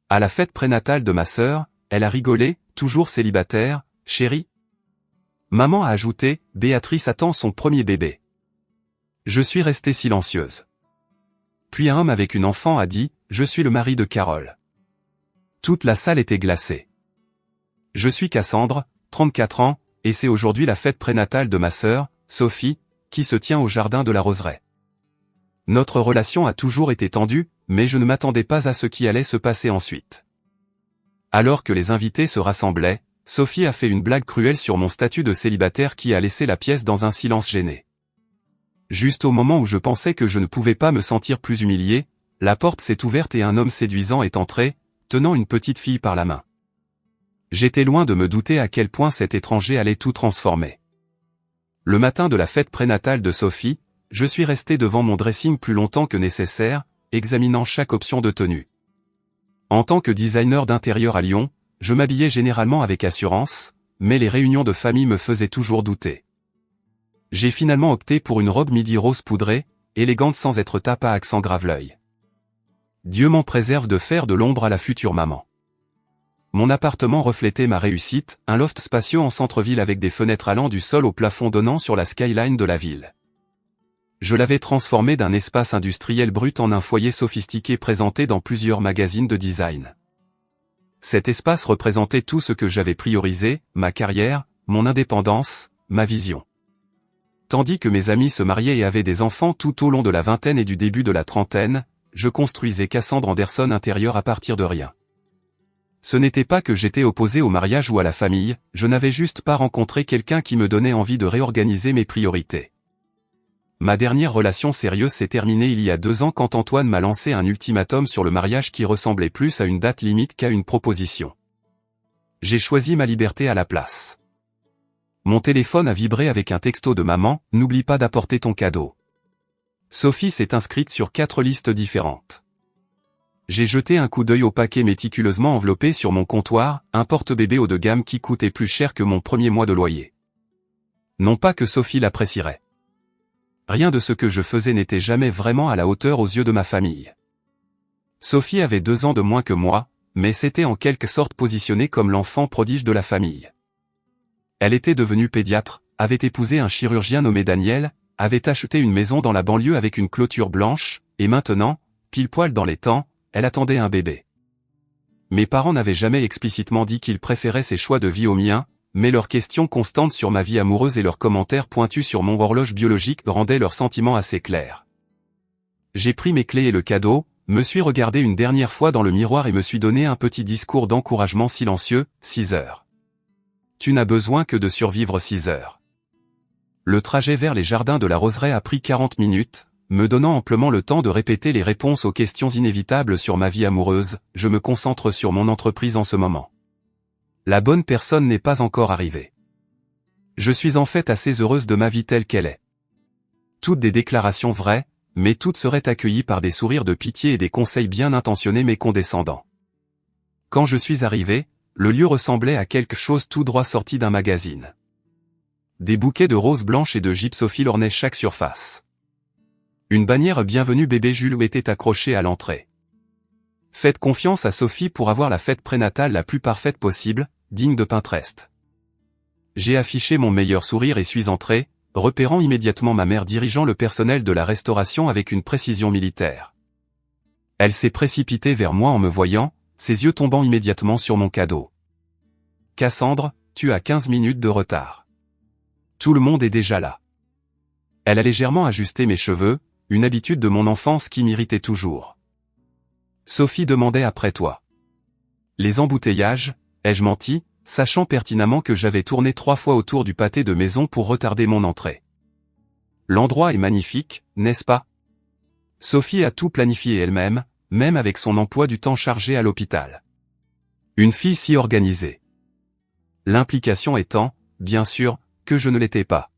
À la fête prénatale de ma sœur, elle a rigolé, toujours célibataire, chérie. Maman a ajouté, Béatrice attend son premier bébé. Je suis restée silencieuse. Puis un homme avec une enfant a dit, je suis le mari de Carole. Toute la salle était glacée. Je suis Cassandre, 34 ans, et c'est aujourd'hui la fête prénatale de ma sœur, Sophie, qui se tient au jardin de la Roseraie. Notre relation a toujours été tendue, mais je ne m'attendais pas à ce qui allait se passer ensuite. Alors que les invités se rassemblaient, Sophie a fait une blague cruelle sur mon statut de célibataire qui a laissé la pièce dans un silence gêné. Juste au moment où je pensais que je ne pouvais pas me sentir plus humilié, la porte s'est ouverte et un homme séduisant est entré, tenant une petite fille par la main. J'étais loin de me douter à quel point cet étranger allait tout transformer. Le matin de la fête prénatale de Sophie, je suis resté devant mon dressing plus longtemps que nécessaire, examinant chaque option de tenue. En tant que designer d'intérieur à Lyon, je m'habillais généralement avec assurance, mais les réunions de famille me faisaient toujours douter. J'ai finalement opté pour une robe midi rose poudrée, élégante sans être tape à accent grave-l'œil. Dieu m'en préserve de faire de l'ombre à la future maman. Mon appartement reflétait ma réussite, un loft spacieux en centre-ville avec des fenêtres allant du sol au plafond donnant sur la skyline de la ville. Je l'avais transformé d'un espace industriel brut en un foyer sophistiqué présenté dans plusieurs magazines de design. Cet espace représentait tout ce que j'avais priorisé, ma carrière, mon indépendance, ma vision. Tandis que mes amis se mariaient et avaient des enfants tout au long de la vingtaine et du début de la trentaine, je construisais Cassandre Anderson intérieur à partir de rien. Ce n'était pas que j'étais opposé au mariage ou à la famille, je n'avais juste pas rencontré quelqu'un qui me donnait envie de réorganiser mes priorités. Ma dernière relation sérieuse s'est terminée il y a 2 ans quand Antoine m'a lancé un ultimatum sur le mariage qui ressemblait plus à une date limite qu'à une proposition. J'ai choisi ma liberté à la place. Mon téléphone a vibré avec un texto de maman, n'oublie pas d'apporter ton cadeau. Sophie s'est inscrite sur 4 listes différentes. J'ai jeté un coup d'œil au paquet méticuleusement enveloppé sur mon comptoir, un porte-bébé haut de gamme qui coûtait plus cher que mon premier mois de loyer. Non pas que Sophie l'apprécierait. Rien de ce que je faisais n'était jamais vraiment à la hauteur aux yeux de ma famille. Sophie avait 2 ans de moins que moi, mais s'était en quelque sorte positionnée comme l'enfant prodige de la famille. Elle était devenue pédiatre, avait épousé un chirurgien nommé Daniel, avait acheté une maison dans la banlieue avec une clôture blanche, et maintenant, pile poil dans les temps, elle attendait un bébé. Mes parents n'avaient jamais explicitement dit qu'ils préféraient ces choix de vie aux miens, mais leurs questions constantes sur ma vie amoureuse et leurs commentaires pointus sur mon horloge biologique rendaient leurs sentiments assez clairs. J'ai pris mes clés et le cadeau, me suis regardé une dernière fois dans le miroir et me suis donné un petit discours d'encouragement silencieux, 6 heures. Tu n'as besoin que de survivre 6 heures. Le trajet vers les jardins de la Roseraie a pris 40 minutes, me donnant amplement le temps de répéter les réponses aux questions inévitables sur ma vie amoureuse, je me concentre sur mon entreprise en ce moment. La bonne personne n'est pas encore arrivée. Je suis en fait assez heureuse de ma vie telle qu'elle est. Toutes des déclarations vraies, mais toutes seraient accueillies par des sourires de pitié et des conseils bien intentionnés mais condescendants. Quand je suis arrivé, le lieu ressemblait à quelque chose tout droit sorti d'un magazine. Des bouquets de roses blanches et de gypsophiles ornaient chaque surface. Une bannière Bienvenue bébé Jules était accrochée à l'entrée. Faites confiance à Sophie pour avoir la fête prénatale la plus parfaite possible, digne de Pinterest. J'ai affiché mon meilleur sourire et suis entré, repérant immédiatement ma mère dirigeant le personnel de la restauration avec une précision militaire. Elle s'est précipitée vers moi en me voyant, ses yeux tombant immédiatement sur mon cadeau. « Cassandre, tu as 15 minutes de retard. Tout le monde est déjà là. » Elle a légèrement ajusté mes cheveux, une habitude de mon enfance qui m'irritait toujours. Sophie demandait après toi. Les embouteillages, ai-je menti, sachant pertinemment que j'avais tourné 3 fois autour du pâté de maison pour retarder mon entrée. L'endroit est magnifique, n'est-ce pas? Sophie a tout planifié elle-même, même avec son emploi du temps chargé à l'hôpital. Une fille si organisée. L'implication étant, bien sûr, que je ne l'étais pas.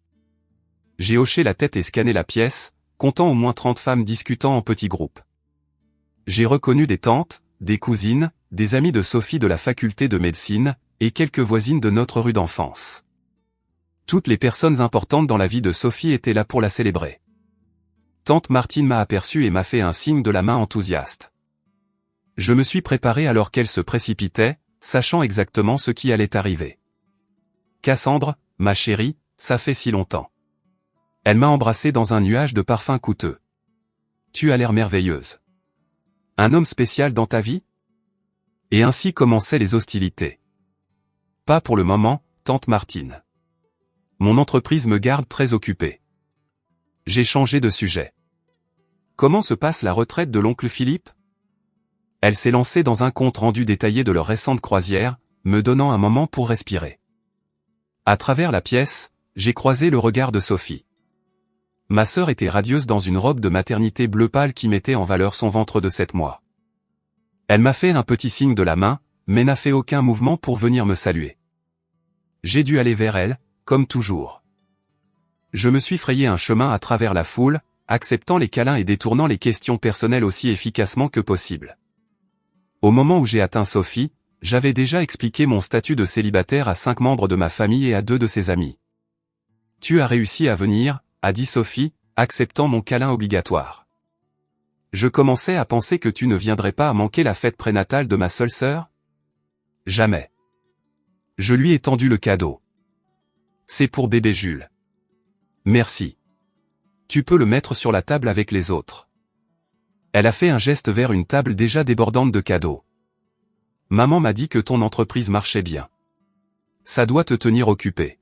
J'ai hoché la tête et scanné la pièce, comptant au moins 30 femmes discutant en petits groupes. J'ai reconnu des tantes, des cousines, des amies de Sophie de la faculté de médecine, et quelques voisines de notre rue d'enfance. Toutes les personnes importantes dans la vie de Sophie étaient là pour la célébrer. Tante Martine m'a aperçu et m'a fait un signe de la main enthousiaste. Je me suis préparé alors qu'elle se précipitait, sachant exactement ce qui allait arriver. Cassandre, ma chérie, ça fait si longtemps. Elle m'a embrassé dans un nuage de parfums coûteux. Tu as l'air merveilleuse. Un homme spécial dans ta vie? Et ainsi commençaient les hostilités. Pas pour le moment, tante Martine. Mon entreprise me garde très occupé. J'ai changé de sujet. Comment se passe la retraite de l'oncle Philippe? Elle s'est lancée dans un compte rendu détaillé de leur récente croisière, me donnant un moment pour respirer. À travers la pièce, j'ai croisé le regard de Sophie. Ma sœur était radieuse dans une robe de maternité bleu pâle qui mettait en valeur son ventre de 7 mois. Elle m'a fait un petit signe de la main, mais n'a fait aucun mouvement pour venir me saluer. J'ai dû aller vers elle, comme toujours. Je me suis frayé un chemin à travers la foule, acceptant les câlins et détournant les questions personnelles aussi efficacement que possible. Au moment où j'ai atteint Sophie, j'avais déjà expliqué mon statut de célibataire à 5 membres de ma famille et à 2 de ses amis. « Tu as réussi à venir », a dit Sophie, acceptant mon câlin obligatoire. Je commençais à penser que tu ne viendrais pas à manquer la fête prénatale de ma seule sœur? Jamais. Je lui ai tendu le cadeau. C'est pour bébé Jules. Merci. Tu peux le mettre sur la table avec les autres. Elle a fait un geste vers une table déjà débordante de cadeaux. Maman m'a dit que ton entreprise marchait bien. Ça doit te tenir occupé.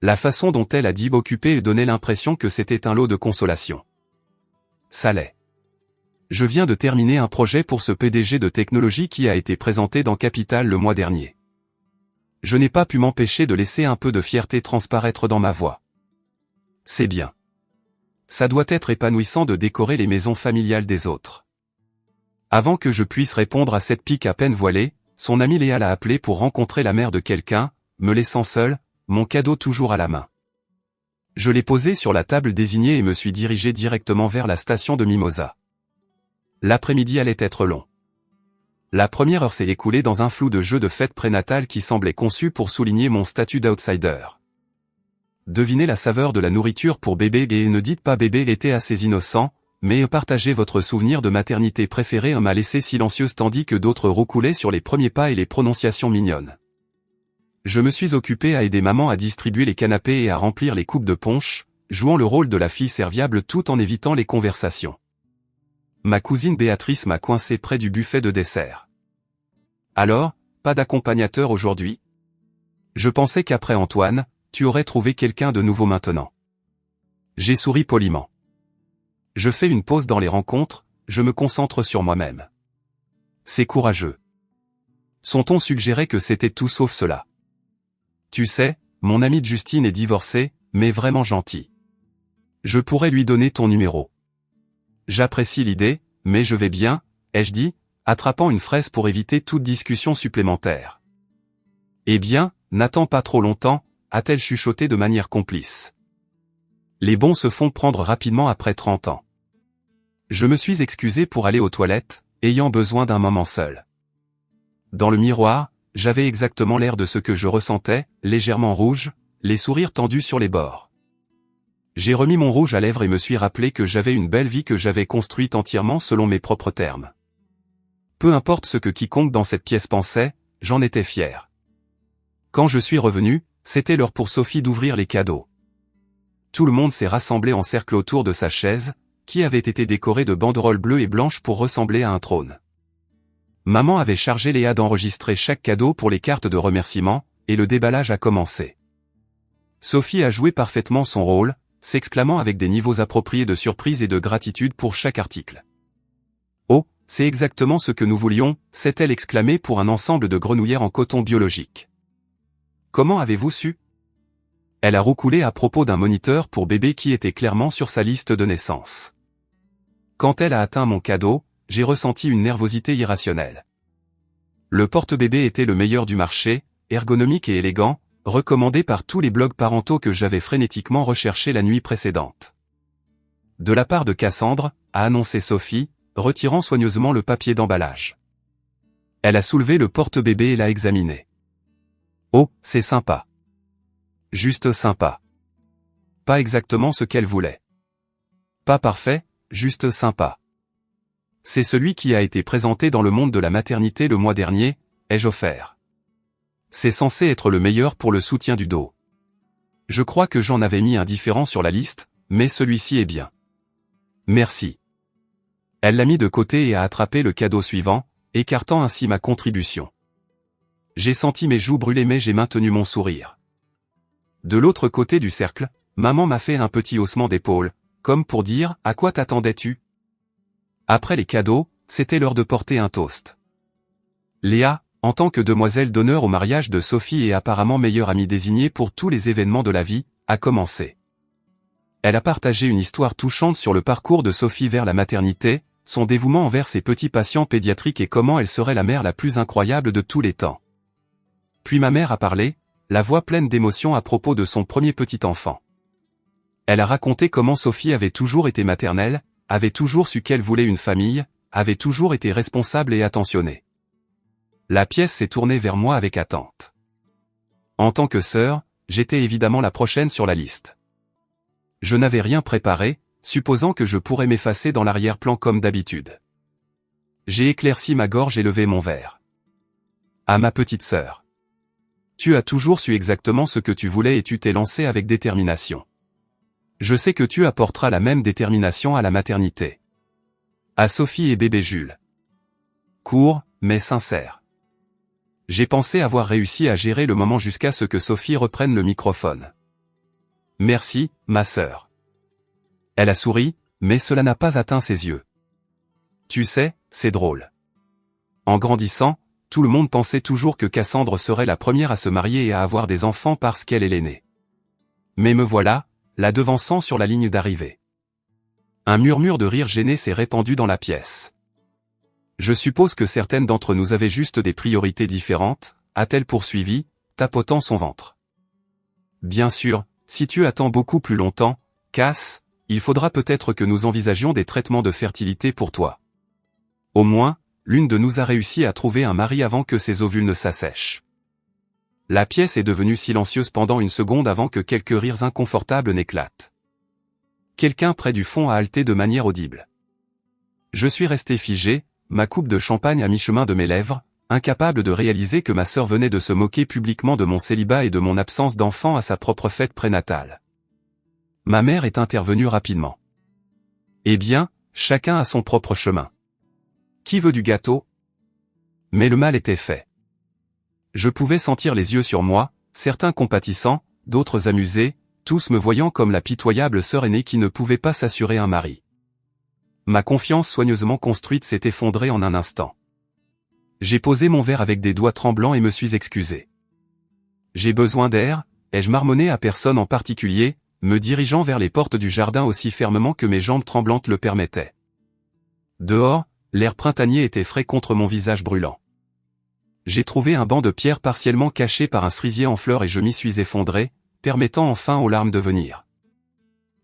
La façon dont elle a dit occupé donnait l'impression que c'était un lot de consolation. Ça l'est. Je viens de terminer un projet pour ce PDG de technologie qui a été présenté dans Capital le mois dernier. Je n'ai pas pu m'empêcher de laisser un peu de fierté transparaître dans ma voix. C'est bien. Ça doit être épanouissant de décorer les maisons familiales des autres. Avant que je puisse répondre à cette pique à peine voilée, son amie Léa l'a appelé pour rencontrer la mère de quelqu'un, me laissant seul, mon cadeau toujours à la main. Je l'ai posé sur la table désignée et me suis dirigé directement vers la station de Mimosa. L'après-midi allait être long. La première heure s'est écoulée dans un flou de jeux de fête prénatale qui semblait conçu pour souligner mon statut d'outsider. Devinez la saveur de la nourriture pour bébé et ne dites pas bébé était assez innocent, mais partagez votre souvenir de maternité préférée m'a laissé silencieuse tandis que d'autres roucoulaient sur les premiers pas et les prononciations mignonnes. Je me suis occupé à aider maman à distribuer les canapés et à remplir les coupes de punch, jouant le rôle de la fille serviable tout en évitant les conversations. Ma cousine Béatrice m'a coincé près du buffet de dessert. Alors, pas d'accompagnateur aujourd'hui? Je pensais qu'après Antoine, tu aurais trouvé quelqu'un de nouveau maintenant. J'ai souri poliment. Je fais une pause dans les rencontres, je me concentre sur moi-même. C'est courageux. Son ton suggérait que c'était tout sauf cela. Tu sais, mon amie Justine est divorcée, mais vraiment gentille. Je pourrais lui donner ton numéro. J'apprécie l'idée, mais je vais bien, ai-je dit, attrapant une fraise pour éviter toute discussion supplémentaire. Eh bien, n'attends pas trop longtemps, a-t-elle chuchoté de manière complice. Les bons se font prendre rapidement après 30 ans. Je me suis excusé pour aller aux toilettes, ayant besoin d'un moment seul. Dans le miroir, j'avais exactement l'air de ce que je ressentais, légèrement rouge, les sourires tendus sur les bords. J'ai remis mon rouge à lèvres et me suis rappelé que j'avais une belle vie que j'avais construite entièrement selon mes propres termes. Peu importe ce que quiconque dans cette pièce pensait, j'en étais fier. Quand je suis revenu, c'était l'heure pour Sophie d'ouvrir les cadeaux. Tout le monde s'est rassemblé en cercle autour de sa chaise, qui avait été décorée de banderoles bleues et blanches pour ressembler à un trône. Maman avait chargé Léa d'enregistrer chaque cadeau pour les cartes de remerciement, et le déballage a commencé. Sophie a joué parfaitement son rôle, s'exclamant avec des niveaux appropriés de surprise et de gratitude pour chaque article. « Oh, c'est exactement ce que nous voulions », s'est-elle exclamée pour un ensemble de grenouillères en coton biologique. « Comment avez-vous su ?» Elle a roucoulé à propos d'un moniteur pour bébé qui était clairement sur sa liste de naissance. Quand elle a atteint mon cadeau, j'ai ressenti une nervosité irrationnelle. Le porte-bébé était le meilleur du marché, ergonomique et élégant, recommandé par tous les blogs parentaux que j'avais frénétiquement recherchés la nuit précédente. De la part de Cassandre, a annoncé Sophie, retirant soigneusement le papier d'emballage. Elle a soulevé le porte-bébé et l'a examiné. Oh, c'est sympa. Juste sympa. Pas exactement ce qu'elle voulait. Pas parfait, juste sympa. C'est celui qui a été présenté dans le monde de la maternité le mois dernier, ai-je offert. C'est censé être le meilleur pour le soutien du dos. Je crois que j'en avais mis un différent sur la liste, mais celui-ci est bien. Merci. Elle l'a mis de côté et a attrapé le cadeau suivant, écartant ainsi ma contribution. J'ai senti mes joues brûler mais j'ai maintenu mon sourire. De l'autre côté du cercle, maman m'a fait un petit haussement d'épaule, comme pour dire « À quoi t'attendais-tu » Après les cadeaux, c'était l'heure de porter un toast. Léa, en tant que demoiselle d'honneur au mariage de Sophie et apparemment meilleure amie désignée pour tous les événements de la vie, a commencé. Elle a partagé une histoire touchante sur le parcours de Sophie vers la maternité, son dévouement envers ses petits patients pédiatriques et comment elle serait la mère la plus incroyable de tous les temps. Puis ma mère a parlé, la voix pleine d'émotion à propos de son premier petit enfant. Elle a raconté comment Sophie avait toujours été maternelle, avait toujours su qu'elle voulait une famille, avait toujours été responsable et attentionnée. La pièce s'est tournée vers moi avec attente. En tant que sœur, j'étais évidemment la prochaine sur la liste. Je n'avais rien préparé, supposant que je pourrais m'effacer dans l'arrière-plan comme d'habitude. J'ai éclairci ma gorge et levé mon verre. À ma petite sœur. Tu as toujours su exactement ce que tu voulais et tu t'es lancée avec détermination. Je sais que tu apporteras la même détermination à la maternité. À Sophie et bébé Jules. Court, mais sincère. J'ai pensé avoir réussi à gérer le moment jusqu'à ce que Sophie reprenne le microphone. Merci, ma sœur. Elle a souri, mais cela n'a pas atteint ses yeux. Tu sais, c'est drôle. En grandissant, tout le monde pensait toujours que Cassandre serait la première à se marier et à avoir des enfants parce qu'elle est l'aînée. Mais me voilà, la devançant sur la ligne d'arrivée. Un murmure de rire gêné s'est répandu dans la pièce. Je suppose que certaines d'entre nous avaient juste des priorités différentes, a-t-elle poursuivi, tapotant son ventre. Bien sûr, si tu attends beaucoup plus longtemps, Cass, il faudra peut-être que nous envisagions des traitements de fertilité pour toi. Au moins, l'une de nous a réussi à trouver un mari avant que ses ovules ne s'assèchent. La pièce est devenue silencieuse pendant une seconde avant que quelques rires inconfortables n'éclatent. Quelqu'un près du fond a halté de manière audible. Je suis resté figé, ma coupe de champagne à mi-chemin de mes lèvres, incapable de réaliser que ma sœur venait de se moquer publiquement de mon célibat et de mon absence d'enfant à sa propre fête prénatale. Ma mère est intervenue rapidement. Eh bien, chacun a son propre chemin. Qui veut du gâteau? Mais le mal était fait. Je pouvais sentir les yeux sur moi, certains compatissants, d'autres amusés, tous me voyant comme la pitoyable sœur aînée qui ne pouvait pas s'assurer un mari. Ma confiance soigneusement construite s'est effondrée en un instant. J'ai posé mon verre avec des doigts tremblants et me suis excusé. J'ai besoin d'air, ai-je marmonné à personne en particulier, me dirigeant vers les portes du jardin aussi fermement que mes jambes tremblantes le permettaient. Dehors, l'air printanier était frais contre mon visage brûlant. J'ai trouvé un banc de pierre partiellement caché par un cerisier en fleurs et je m'y suis effondré, permettant enfin aux larmes de venir.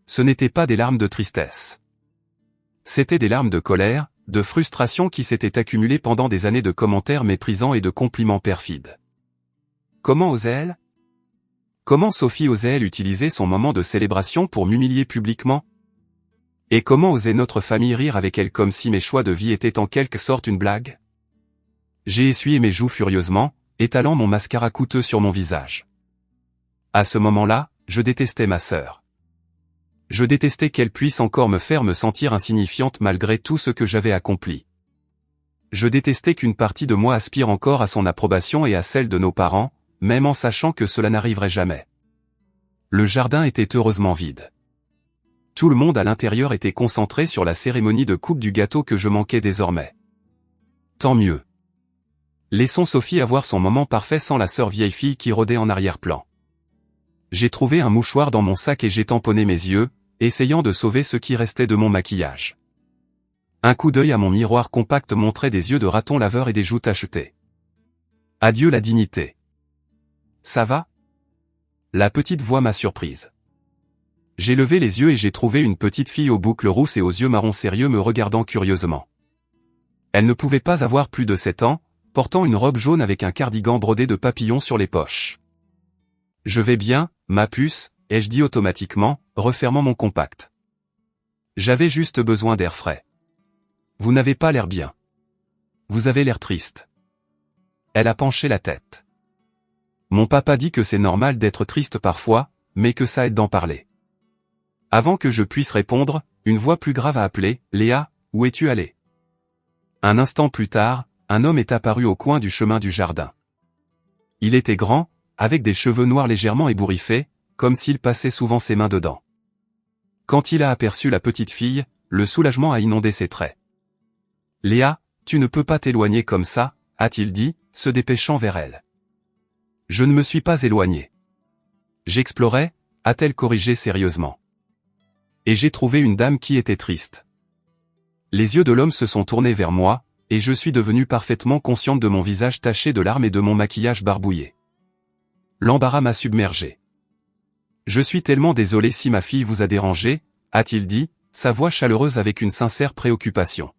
Ce n'étaient pas des larmes de tristesse. C'étaient des larmes de colère, de frustration qui s'étaient accumulées pendant des années de commentaires méprisants et de compliments perfides. Comment osait-elle? Comment Sophie osait-elle utiliser son moment de célébration pour m'humilier publiquement? Et comment osait notre famille rire avec elle comme si mes choix de vie étaient en quelque sorte une blague? J'ai essuyé mes joues furieusement, étalant mon mascara coûteux sur mon visage. À ce moment-là, je détestais ma sœur. Je détestais qu'elle puisse encore me faire me sentir insignifiante malgré tout ce que j'avais accompli. Je détestais qu'une partie de moi aspire encore à son approbation et à celle de nos parents, même en sachant que cela n'arriverait jamais. Le jardin était heureusement vide. Tout le monde à l'intérieur était concentré sur la cérémonie de coupe du gâteau que je manquais désormais. Tant mieux. Laissons Sophie avoir son moment parfait sans la sœur vieille fille qui rôdait en arrière-plan. J'ai trouvé un mouchoir dans mon sac et j'ai tamponné mes yeux, essayant de sauver ce qui restait de mon maquillage. Un coup d'œil à mon miroir compact montrait des yeux de raton laveur et des joues tachetées. Adieu la dignité. Ça va? La petite voix m'a surprise. J'ai levé les yeux et j'ai trouvé une petite fille aux boucles rousses et aux yeux marrons sérieux me regardant curieusement. Elle ne pouvait pas avoir plus de 7 ans, portant une robe jaune avec un cardigan brodé de papillons sur les poches. Je vais bien, ma puce, ai-je dit automatiquement, refermant mon compact. J'avais juste besoin d'air frais. Vous n'avez pas l'air bien. Vous avez l'air triste. Elle a penché la tête. Mon papa dit que c'est normal d'être triste parfois, mais que ça aide d'en parler. Avant que je puisse répondre, une voix plus grave a appelé, « Léa, où es-tu allée ?» Un instant plus tard, un homme est apparu au coin du chemin du jardin. Il était grand, avec des cheveux noirs légèrement ébouriffés, comme s'il passait souvent ses mains dedans. Quand il a aperçu la petite fille, le soulagement a inondé ses traits. « Léa, tu ne peux pas t'éloigner comme ça, » a-t-il dit, se dépêchant vers elle. Je ne me suis pas éloigné. J'explorais, a-t-elle corrigé sérieusement. Et j'ai trouvé une dame qui était triste. Les yeux de l'homme se sont tournés vers moi, et je suis devenue parfaitement consciente de mon visage taché de larmes et de mon maquillage barbouillé. L'embarras m'a submergé. Je suis tellement désolé si ma fille vous a dérangé, a-t-il dit, sa voix chaleureuse avec une sincère préoccupation.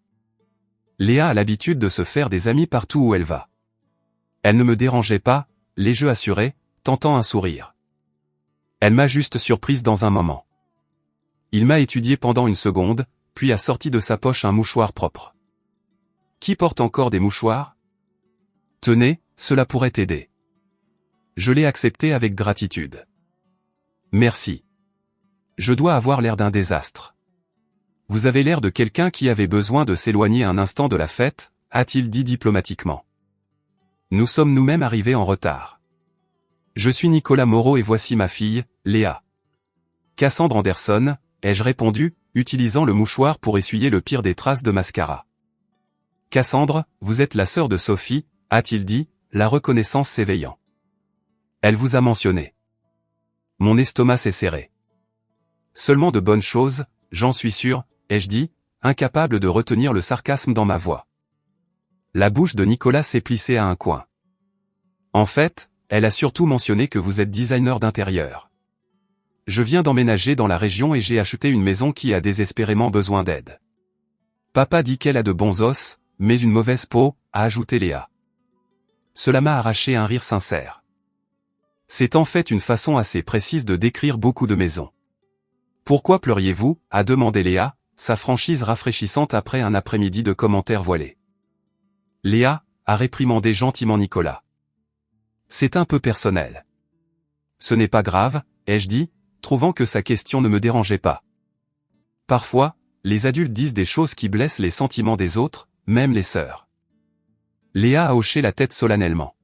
Léa a l'habitude de se faire des amis partout où elle va. Elle ne me dérangeait pas, l'ai-je assuré, tentant un sourire. Elle m'a juste surprise dans un moment. Il m'a étudié pendant une seconde, puis a sorti de sa poche un mouchoir propre. Qui porte encore des mouchoirs? Tenez, cela pourrait t'aider. Je l'ai accepté avec gratitude. Merci. Je dois avoir l'air d'un désastre. Vous avez l'air de quelqu'un qui avait besoin de s'éloigner un instant de la fête, a-t-il dit diplomatiquement. Nous sommes nous-mêmes arrivés en retard. Je suis Nicolas Moreau et voici ma fille, Léa. Cassandre Anderson, ai-je répondu, utilisant le mouchoir pour essuyer le pire des traces de mascara. Cassandre, vous êtes la sœur de Sophie, a-t-il dit, la reconnaissance s'éveillant. Elle vous a mentionné. Mon estomac s'est serré. Seulement de bonnes choses, j'en suis sûr, ai-je dit, incapable de retenir le sarcasme dans ma voix. La bouche de Nicolas s'est plissée à un coin. En fait, elle a surtout mentionné que vous êtes designer d'intérieur. Je viens d'emménager dans la région et j'ai acheté une maison qui a désespérément besoin d'aide. Papa dit qu'elle a de bons os, mais une mauvaise peau, a ajouté Léa. Cela m'a arraché un rire sincère. C'est en fait une façon assez précise de décrire beaucoup de maisons. Pourquoi pleuriez-vous, a demandé Léa, sa franchise rafraîchissante après un après-midi de commentaires voilés. Léa, a réprimandé gentiment Nicolas. C'est un peu personnel. Ce n'est pas grave, ai-je dit, trouvant que sa question ne me dérangeait pas. Parfois, les adultes disent des choses qui blessent les sentiments des autres, même les sœurs. Léa a hoché la tête solennellement.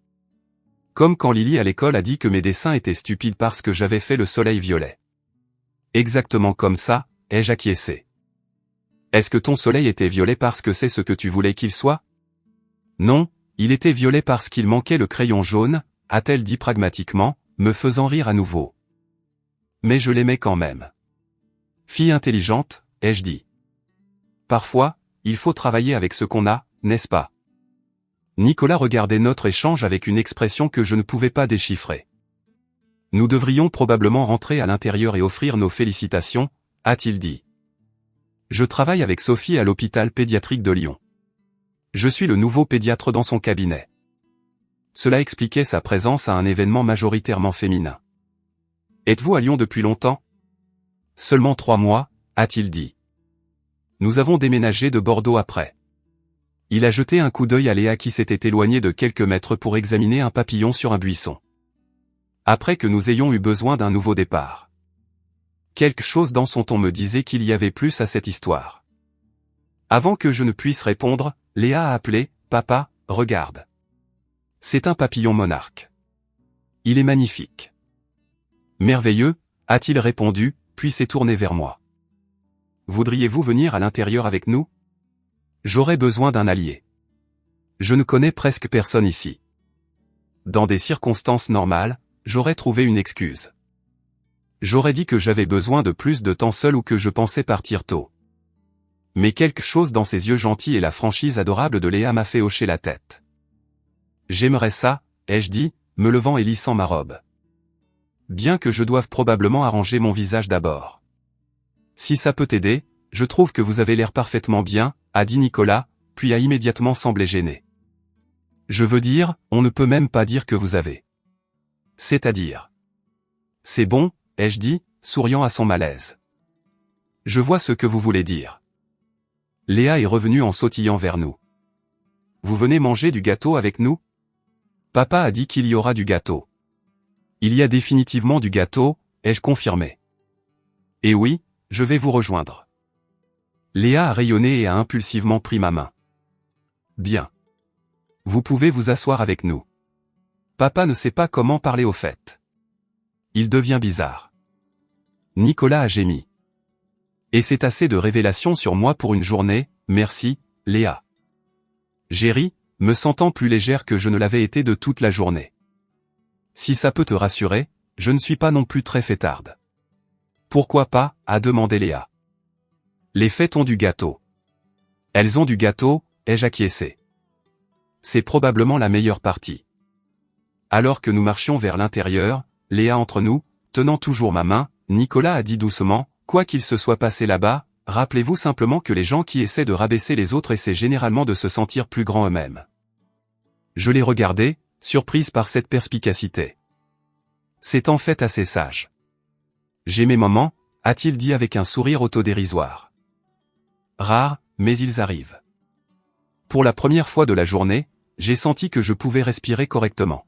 Comme quand Lily à l'école a dit que mes dessins étaient stupides parce que j'avais fait le soleil violet. Exactement comme ça, ai-je acquiescé. Est-ce que ton soleil était violet parce que c'est ce que tu voulais qu'il soit? Non, il était violet parce qu'il manquait le crayon jaune, a-t-elle dit pragmatiquement, me faisant rire à nouveau. Mais je l'aimais quand même. Fille intelligente, ai-je dit. Parfois, il faut travailler avec ce qu'on a, n'est-ce pas? Nicolas regardait notre échange avec une expression que je ne pouvais pas déchiffrer. Nous devrions probablement rentrer à l'intérieur et offrir nos félicitations, a-t-il dit. Je travaille avec Sophie à l'hôpital pédiatrique de Lyon. Je suis le nouveau pédiatre dans son cabinet. Cela expliquait sa présence à un événement majoritairement féminin. Êtes-vous à Lyon depuis longtemps? Seulement 3 mois, a-t-il dit. Nous avons déménagé de Bordeaux après. Il a jeté un coup d'œil à Léa qui s'était éloignée de quelques mètres pour examiner un papillon sur un buisson. Après que nous ayons eu besoin d'un nouveau départ. Quelque chose dans son ton me disait qu'il y avait plus à cette histoire. Avant que je ne puisse répondre, Léa a appelé, « Papa, regarde. C'est un papillon monarque. Il est magnifique. » Merveilleux, a-t-il répondu, puis s'est tourné vers moi. Voudriez-vous venir à l'intérieur avec nous? J'aurais besoin d'un allié. Je ne connais presque personne ici. Dans des circonstances normales, j'aurais trouvé une excuse. J'aurais dit que j'avais besoin de plus de temps seul ou que je pensais partir tôt. Mais quelque chose dans ses yeux gentils et la franchise adorable de Léa m'a fait hocher la tête. J'aimerais ça, ai-je dit, me levant et lissant ma robe. Bien que je doive probablement arranger mon visage d'abord. Si ça peut t'aider, je trouve que vous avez l'air parfaitement bien, a dit Nicolas, puis a immédiatement semblé gêné. Je veux dire, on ne peut même pas dire que vous avez. C'est-à-dire. C'est bon, ai-je dit, souriant à son malaise. Je vois ce que vous voulez dire. Léa est revenue en sautillant vers nous. Vous venez manger du gâteau avec nous? Papa a dit qu'il y aura du gâteau. Il y a définitivement du gâteau, ai-je confirmé. Et oui, je vais vous rejoindre. Léa a rayonné et a impulsivement pris ma main. Bien. Vous pouvez vous asseoir avec nous. Papa ne sait pas comment parler au fait. Il devient bizarre. Nicolas a gémi. Et c'est assez de révélations sur moi pour une journée, merci, Léa. J'ai ri, me sentant plus légère que je ne l'avais été de toute la journée. Si ça peut te rassurer, je ne suis pas non plus très fêtarde. Pourquoi pas, a demandé Léa. Les fêtes ont du gâteau. Elles ont du gâteau, ai-je acquiescé. C'est probablement la meilleure partie. Alors que nous marchions vers l'intérieur, Léa entre nous, tenant toujours ma main, Nicolas a dit doucement, quoi qu'il se soit passé là-bas, rappelez-vous simplement que les gens qui essaient de rabaisser les autres essaient généralement de se sentir plus grands eux-mêmes. Je l'ai regardé, surprise par cette perspicacité. C'est en fait assez sage. J'ai mes moments, a-t-il dit avec un sourire autodérisoire. Rares, mais ils arrivent. Pour la première fois de la journée, j'ai senti que je pouvais respirer correctement.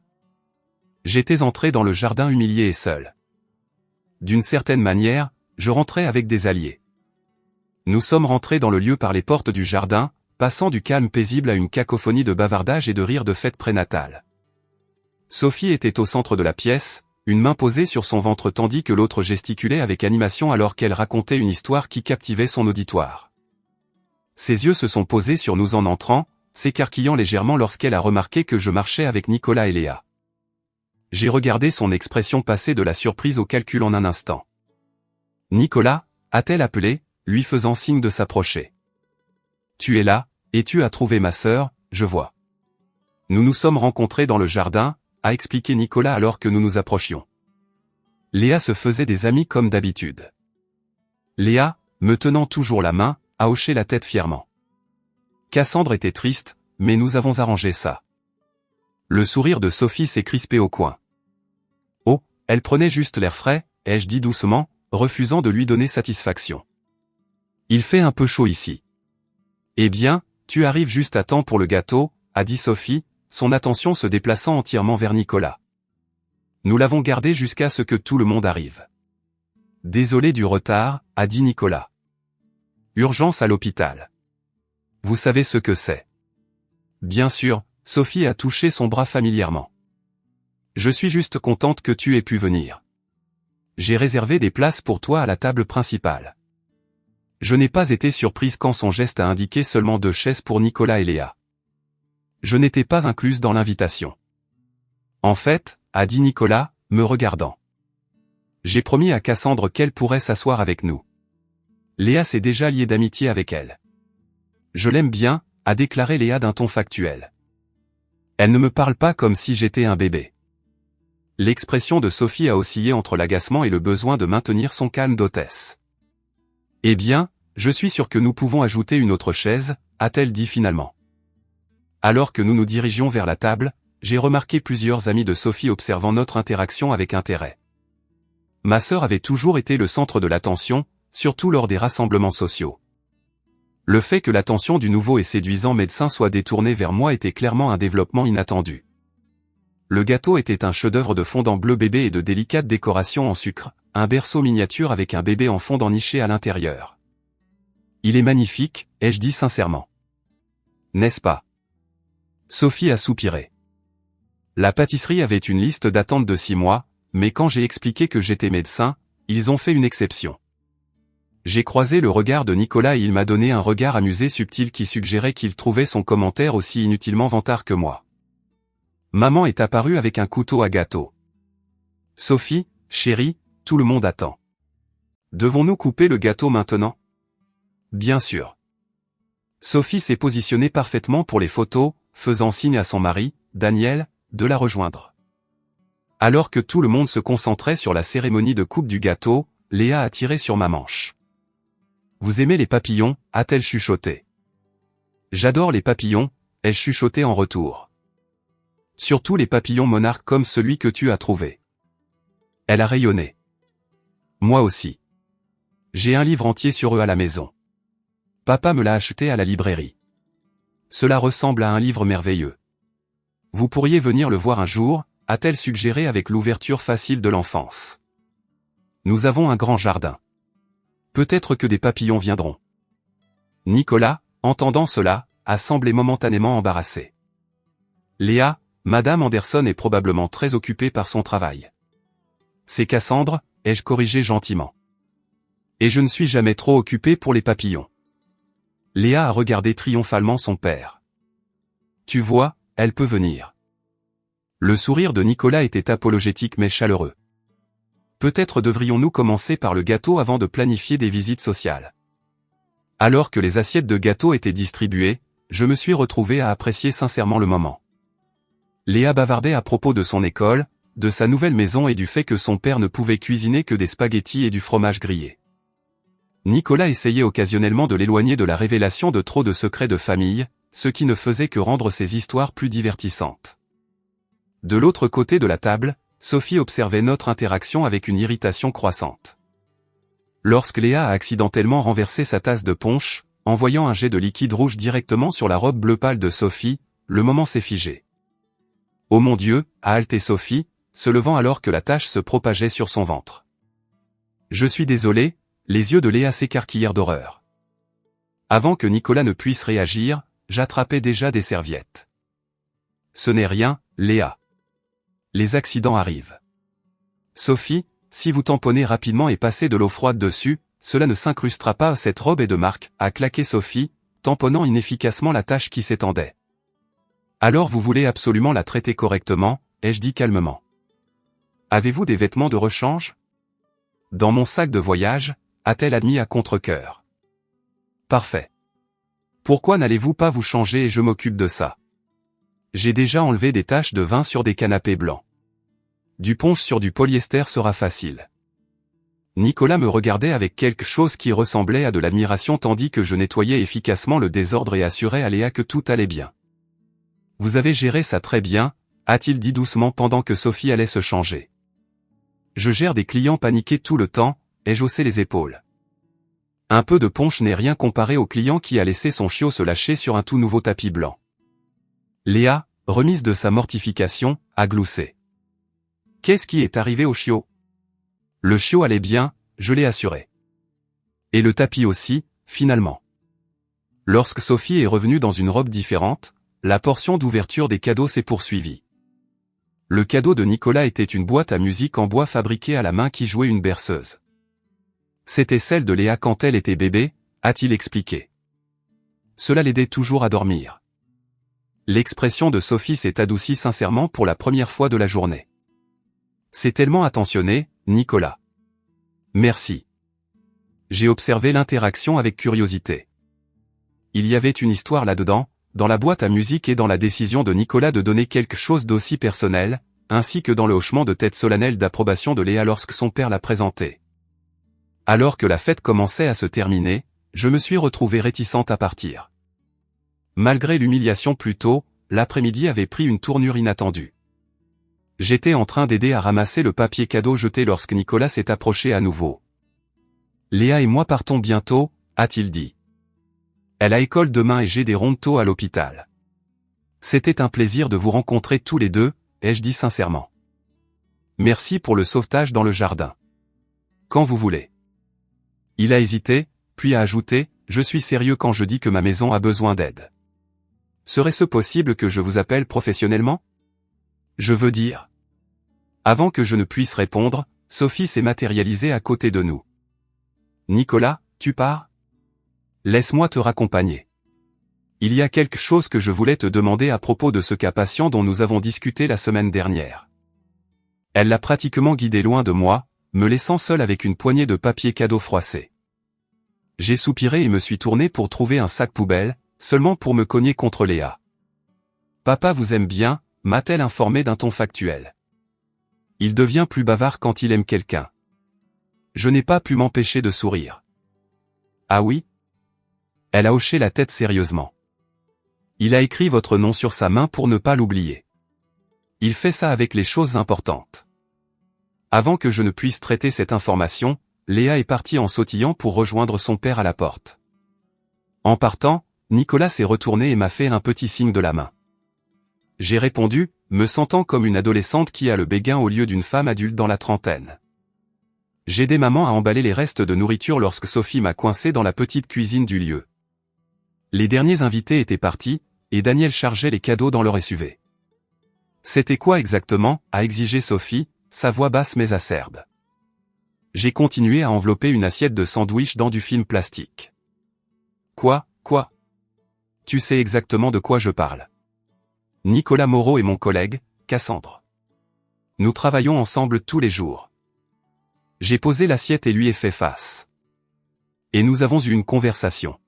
J'étais entré dans le jardin humilié et seul. D'une certaine manière, je rentrais avec des alliés. Nous sommes rentrés dans le lieu par les portes du jardin, passant du calme paisible à une cacophonie de bavardage et de rires de fête prénatale. Sophie était au centre de la pièce, une main posée sur son ventre tandis que l'autre gesticulait avec animation alors qu'elle racontait une histoire qui captivait son auditoire. Ses yeux se sont posés sur nous en entrant, s'écarquillant légèrement lorsqu'elle a remarqué que je marchais avec Nicolas et Léa. J'ai regardé son expression passer de la surprise au calcul en un instant. Nicolas, a-t-elle appelé, lui faisant signe de s'approcher. Tu es là, et tu as trouvé ma sœur, je vois. Nous nous sommes rencontrés dans le jardin, a expliqué Nicolas alors que nous nous approchions. Léa se faisait des amis comme d'habitude. Léa, me tenant toujours la main, a hoché la tête fièrement. Cassandre était triste, mais nous avons arrangé ça. Le sourire de Sophie s'est crispé au coin. Oh, elle prenait juste l'air frais, ai-je dit doucement, refusant de lui donner satisfaction. Il fait un peu chaud ici. Eh bien, tu arrives juste à temps pour le gâteau, a dit Sophie, son attention se déplaçant entièrement vers Nicolas. Nous l'avons gardé jusqu'à ce que tout le monde arrive. Désolé du retard, a dit Nicolas. Urgence à l'hôpital. Vous savez ce que c'est. Bien sûr, Sophie a touché son bras familièrement. Je suis juste contente que tu aies pu venir. J'ai réservé des places pour toi à la table principale. Je n'ai pas été surprise quand son geste a indiqué seulement 2 chaises pour Nicolas et Léa. Je n'étais pas incluse dans l'invitation. En fait, a dit Nicolas, me regardant. J'ai promis à Cassandre qu'elle pourrait s'asseoir avec nous. Léa s'est déjà liée d'amitié avec elle. Je l'aime bien, a déclaré Léa d'un ton factuel. Elle ne me parle pas comme si j'étais un bébé. L'expression de Sophie a oscillé entre l'agacement et le besoin de maintenir son calme d'hôtesse. Eh bien, je suis sûr que nous pouvons ajouter une autre chaise, a-t-elle dit finalement. Alors que nous nous dirigions vers la table, j'ai remarqué plusieurs amis de Sophie observant notre interaction avec intérêt. Ma sœur avait toujours été le centre de l'attention, surtout lors des rassemblements sociaux. Le fait que l'attention du nouveau et séduisant médecin soit détournée vers moi était clairement un développement inattendu. Le gâteau était un chef-d'œuvre de fondant bleu bébé et de délicates décorations en sucre, un berceau miniature avec un bébé en fondant niché à l'intérieur. Il est magnifique, ai-je dit sincèrement. N'est-ce pas? Sophie a soupiré. La pâtisserie avait une liste d'attente de 6 mois, mais quand j'ai expliqué que j'étais médecin, ils ont fait une exception. J'ai croisé le regard de Nicolas et il m'a donné un regard amusé subtil qui suggérait qu'il trouvait son commentaire aussi inutilement vantard que moi. Maman est apparue avec un couteau à gâteau. Sophie, chérie, tout le monde attend. Devons-nous couper le gâteau maintenant? Bien sûr. Sophie s'est positionnée parfaitement pour les photos, faisant signe à son mari, Daniel, de la rejoindre. Alors que tout le monde se concentrait sur la cérémonie de coupe du gâteau, Léa a tiré sur ma manche. Vous aimez les papillons, a-t-elle chuchoté. J'adore les papillons, ai-je chuchoté en retour. Surtout les papillons monarques comme celui que tu as trouvé. Elle a rayonné. Moi aussi. J'ai un livre entier sur eux à la maison. Papa me l'a acheté à la librairie. Cela ressemble à un livre merveilleux. Vous pourriez venir le voir un jour, a-t-elle suggéré avec l'ouverture facile de l'enfance. Nous avons un grand jardin. Peut-être que des papillons viendront. Nicolas, entendant cela, a semblé momentanément embarrassé. Léa, Madame Anderson est probablement très occupée par son travail. C'est Cassandre, ai-je corrigé gentiment. Et je ne suis jamais trop occupé pour les papillons. Léa a regardé triomphalement son père. Tu vois, elle peut venir. Le sourire de Nicolas était apologétique mais chaleureux. Peut-être devrions-nous commencer par le gâteau avant de planifier des visites sociales. Alors que les assiettes de gâteau étaient distribuées, je me suis retrouvé à apprécier sincèrement le moment. Léa bavardait à propos de son école, de sa nouvelle maison et du fait que son père ne pouvait cuisiner que des spaghettis et du fromage grillé. Nicolas essayait occasionnellement de l'éloigner de la révélation de trop de secrets de famille, ce qui ne faisait que rendre ses histoires plus divertissantes. De l'autre côté de la table, Sophie observait notre interaction avec une irritation croissante. Lorsque Léa a accidentellement renversé sa tasse de punch, envoyant un jet de liquide rouge directement sur la robe bleu pâle de Sophie, le moment s'est figé. « Oh mon Dieu !» a haleté Sophie, se levant alors que la tache se propageait sur son ventre. « Je suis désolé !» Les yeux de Léa s'écarquillèrent d'horreur. Avant que Nicolas ne puisse réagir, j'attrapais déjà des serviettes. « Ce n'est rien, Léa. Les accidents arrivent. Sophie, si vous tamponnez rapidement et passez de l'eau froide dessus, cela ne s'incrustera pas à cette robe et de marque, a claqué Sophie, tamponnant inefficacement la tache qui s'étendait. Alors vous voulez absolument la traiter correctement, ai-je dit calmement. Avez-vous des vêtements de rechange? Dans mon sac de voyage, a-t-elle admis à contre-cœur. Parfait. Pourquoi n'allez-vous pas vous changer et je m'occupe de ça? J'ai déjà enlevé des taches de vin sur des canapés blancs. Du punch sur du polyester sera facile. Nicolas me regardait avec quelque chose qui ressemblait à de l'admiration tandis que je nettoyais efficacement le désordre et assurais à Léa que tout allait bien. Vous avez géré ça très bien, a-t-il dit doucement pendant que Sophie allait se changer. Je gère des clients paniqués tout le temps, ai-je haussé les épaules. Un peu de punch n'est rien comparé au client qui a laissé son chiot se lâcher sur un tout nouveau tapis blanc. Léa, remise de sa mortification, a gloussé. Qu'est-ce qui est arrivé au chiot? Le chiot allait bien, je l'ai assuré. Et le tapis aussi, finalement. Lorsque Sophie est revenue dans une robe différente, la portion d'ouverture des cadeaux s'est poursuivie. Le cadeau de Nicolas était une boîte à musique en bois fabriquée à la main qui jouait une berceuse. C'était celle de Léa quand elle était bébé, a-t-il expliqué. Cela l'aidait toujours à dormir. L'expression de Sophie s'est adoucie sincèrement pour la première fois de la journée. C'est tellement attentionné, Nicolas. Merci. J'ai observé l'interaction avec curiosité. Il y avait une histoire là-dedans, dans la boîte à musique et dans la décision de Nicolas de donner quelque chose d'aussi personnel, ainsi que dans le hochement de tête solennel d'approbation de Léa lorsque son père l'a présenté. Alors que la fête commençait à se terminer, je me suis retrouvé réticente à partir. Malgré l'humiliation plus tôt, l'après-midi avait pris une tournure inattendue. J'étais en train d'aider à ramasser le papier cadeau jeté lorsque Nicolas s'est approché à nouveau. Léa et moi partons bientôt, a-t-il dit. Elle a école demain et j'ai des rondes-tôt à l'hôpital. C'était un plaisir de vous rencontrer tous les deux, ai-je dit sincèrement. Merci pour le sauvetage dans le jardin. Quand vous voulez. Il a hésité, puis a ajouté, je suis sérieux quand je dis que ma maison a besoin d'aide. Serait-ce possible que je vous appelle professionnellement? Je veux dire. Avant que je ne puisse répondre, Sophie s'est matérialisée à côté de nous. Nicolas, tu pars? Laisse-moi te raccompagner. Il y a quelque chose que je voulais te demander à propos de ce cas patient dont nous avons discuté la semaine dernière. Elle l'a pratiquement guidé loin de moi, me laissant seul avec une poignée de papier cadeau froissé. J'ai soupiré et me suis tourné pour trouver un sac poubelle, seulement pour me cogner contre Léa. Papa vous aime bien, m'a-t-elle informé d'un ton factuel. Il devient plus bavard quand il aime quelqu'un. Je n'ai pas pu m'empêcher de sourire. Ah oui? Elle a hoché la tête sérieusement. Il a écrit votre nom sur sa main pour ne pas l'oublier. Il fait ça avec les choses importantes. Avant que je ne puisse traiter cette information, Léa est partie en sautillant pour rejoindre son père à la porte. En partant, Nicolas s'est retourné et m'a fait un petit signe de la main. J'ai répondu, me sentant comme une adolescente qui a le béguin au lieu d'une femme adulte dans la trentaine. J'ai aidé maman à emballer les restes de nourriture lorsque Sophie m'a coincé dans la petite cuisine du lieu. Les derniers invités étaient partis, et Daniel chargeait les cadeaux dans leur SUV. C'était quoi exactement, a exigé Sophie, sa voix basse mais acerbe. J'ai continué à envelopper une assiette de sandwich dans du film plastique. Quoi? Tu sais exactement de quoi je parle. Nicolas Moreau est mon collègue, Cassandre. Nous travaillons ensemble tous les jours. J'ai posé l'assiette et lui ai fait face. Et nous avons eu une conversation.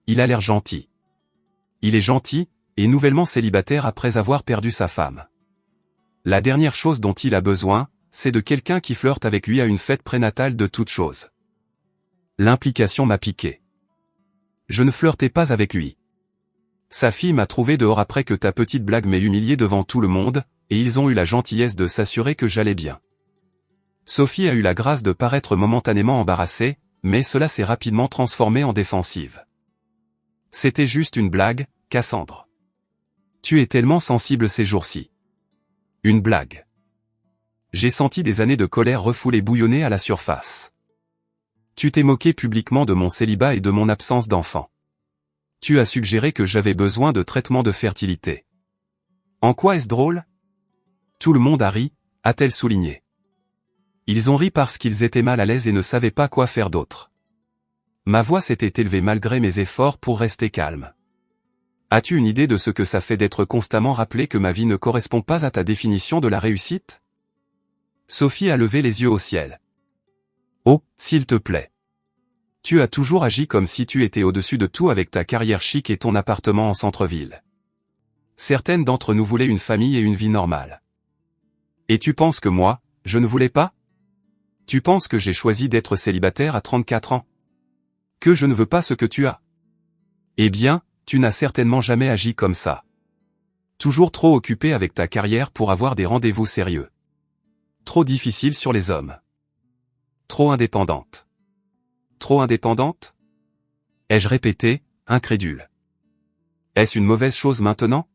Il a l'air gentil. Il est gentil, et nouvellement célibataire après avoir perdu sa femme. La dernière chose dont il a besoin, c'est de quelqu'un qui flirte avec lui à une fête prénatale de toute chose. L'implication m'a piqué. Je ne flirtais pas avec lui. Sa fille m'a trouvé dehors après que ta petite blague m'ait humilié devant tout le monde, et ils ont eu la gentillesse de s'assurer que j'allais bien. Sophie a eu la grâce de paraître momentanément embarrassée, mais cela s'est rapidement transformé en défensive. C'était juste une blague, Cassandre. Tu es tellement sensible ces jours-ci. Une blague. J'ai senti des années de colère refoulées bouillonner à la surface. Tu t'es moqué publiquement de mon célibat et de mon absence d'enfant. Tu as suggéré que j'avais besoin de traitement de fertilité. En quoi est-ce drôle? Tout le monde a ri, a-t-elle souligné. Ils ont ri parce qu'ils étaient mal à l'aise et ne savaient pas quoi faire d'autre. Ma voix s'était élevée malgré mes efforts pour rester calme. As-tu une idée de ce que ça fait d'être constamment rappelé que ma vie ne correspond pas à ta définition de la réussite? Sophie a levé les yeux au ciel. Oh, s'il te plaît. Tu as toujours agi comme si tu étais au-dessus de tout avec ta carrière chic et ton appartement en centre-ville. Certaines d'entre nous voulaient une famille et une vie normale. Et tu penses que moi, je ne voulais pas? Tu penses que j'ai choisi d'être célibataire à 34 ans? Que je ne veux pas ce que tu as? Eh bien, tu n'as certainement jamais agi comme ça. Toujours trop occupé avec ta carrière pour avoir des rendez-vous sérieux. Trop difficile sur les hommes. Trop indépendante. Trop indépendante? Ai-je répété, incrédule. Est-ce une mauvaise chose maintenant?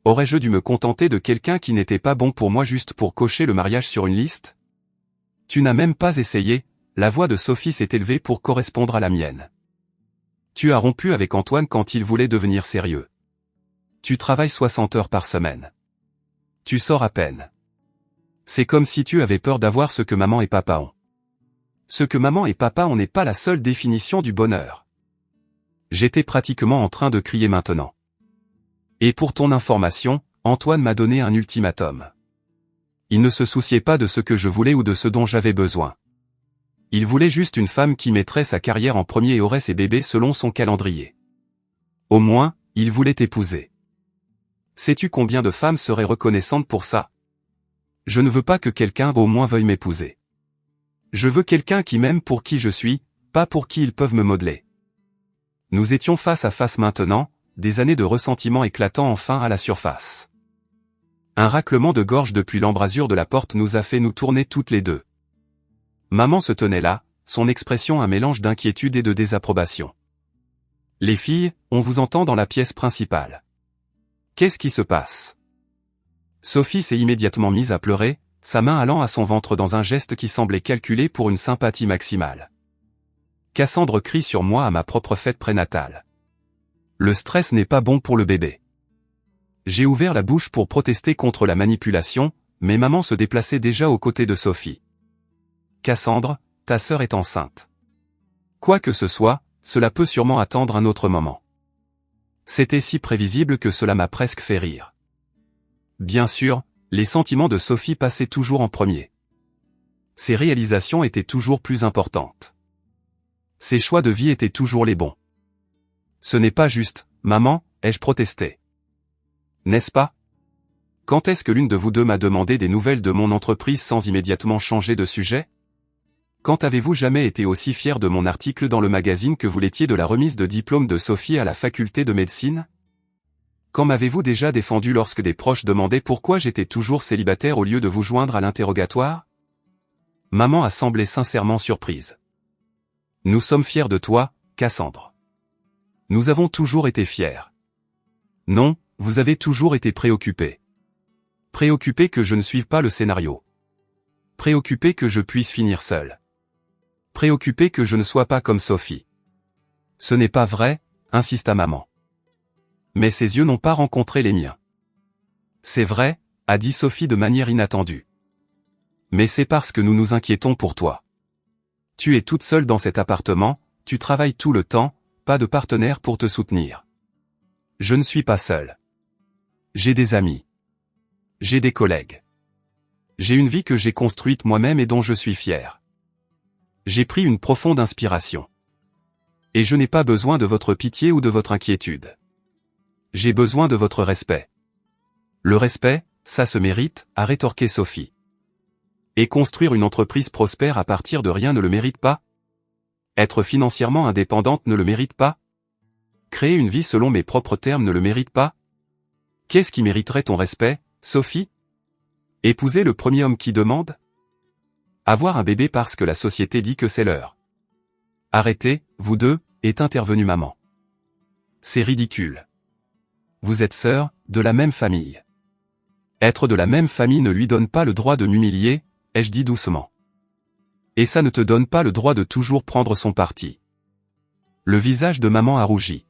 Aurais-je dû me contenter de quelqu'un qui n'était pas bon pour moi juste pour cocher le mariage sur une liste? Tu n'as même pas essayé, la voix de Sophie s'est élevée pour correspondre à la mienne. Tu as rompu avec Antoine quand il voulait devenir sérieux. Tu travailles 60 heures par semaine. Tu sors à peine. C'est comme si tu avais peur d'avoir ce que maman et papa ont. Ce que maman et papa ont n'est pas la seule définition du bonheur. J'étais pratiquement en train de crier maintenant. Et pour ton information, Antoine m'a donné un ultimatum. Il ne se souciait pas de ce que je voulais ou de ce dont j'avais besoin. Il voulait juste une femme qui mettrait sa carrière en premier et aurait ses bébés selon son calendrier. Au moins, il voulait t'épouser. Sais-tu combien de femmes seraient reconnaissantes pour ça? Je ne veux pas que quelqu'un au moins veuille m'épouser. Je veux quelqu'un qui m'aime pour qui je suis, pas pour qui ils peuvent me modeler. Nous étions face à face maintenant, des années de ressentiment éclatant enfin à la surface. Un raclement de gorge depuis l'embrasure de la porte nous a fait nous tourner toutes les deux. Maman se tenait là, son expression un mélange d'inquiétude et de désapprobation. Les filles, on vous entend dans la pièce principale. Qu'est-ce qui se passe? Sophie s'est immédiatement mise à pleurer, sa main allant à son ventre dans un geste qui semblait calculé pour une sympathie maximale. Cassandre crie sur moi à ma propre fête prénatale. Le stress n'est pas bon pour le bébé. J'ai ouvert la bouche pour protester contre la manipulation, mais maman se déplaçait déjà aux côtés de Sophie. Cassandre, ta sœur est enceinte. Quoi que ce soit, cela peut sûrement attendre un autre moment. C'était si prévisible que cela m'a presque fait rire. Bien sûr, les sentiments de Sophie passaient toujours en premier. Ses réalisations étaient toujours plus importantes. Ses choix de vie étaient toujours les bons. Ce n'est pas juste, maman, ai-je protesté. N'est-ce pas? Quand est-ce que l'une de vous deux m'a demandé des nouvelles de mon entreprise sans immédiatement changer de sujet? Quand avez-vous jamais été aussi fier de mon article dans le magazine que vous l'étiez de la remise de diplôme de Sophie à la faculté de médecine? Quand m'avez-vous déjà défendu lorsque des proches demandaient pourquoi j'étais toujours célibataire au lieu de vous joindre à l'interrogatoire? Maman a semblé sincèrement surprise. Nous sommes fiers de toi, Cassandre. Nous avons toujours été fiers. Non, vous avez toujours été préoccupé. Préoccupé que je ne suive pas le scénario. Préoccupé que je puisse finir seul. Préoccupé que je ne sois pas comme Sophie. Ce n'est pas vrai, insista maman. Mais ses yeux n'ont pas rencontré les miens. C'est vrai, a dit Sophie de manière inattendue. Mais c'est parce que nous nous inquiétons pour toi. Tu es toute seule dans cet appartement, tu travailles tout le temps, pas de partenaire pour te soutenir. Je ne suis pas seule. J'ai des amis. J'ai des collègues. J'ai une vie que j'ai construite moi-même et dont je suis fier. J'ai pris une profonde inspiration. Et je n'ai pas besoin de votre pitié ou de votre inquiétude. J'ai besoin de votre respect. Le respect, ça se mérite, a rétorqué Sophie. Et construire une entreprise prospère à partir de rien ne le mérite pas? Être financièrement indépendante ne le mérite pas? Créer une vie selon mes propres termes ne le mérite pas? Qu'est-ce qui mériterait ton respect, Sophie? Épouser le premier homme qui demande? Avoir un bébé parce que la société dit que c'est l'heure. Arrêtez, vous deux, est intervenue maman. C'est ridicule. Vous êtes sœurs, de la même famille. Être de la même famille ne lui donne pas le droit de m'humilier, ai-je dit doucement. Et ça ne te donne pas le droit de toujours prendre son parti. Le visage de maman a rougi.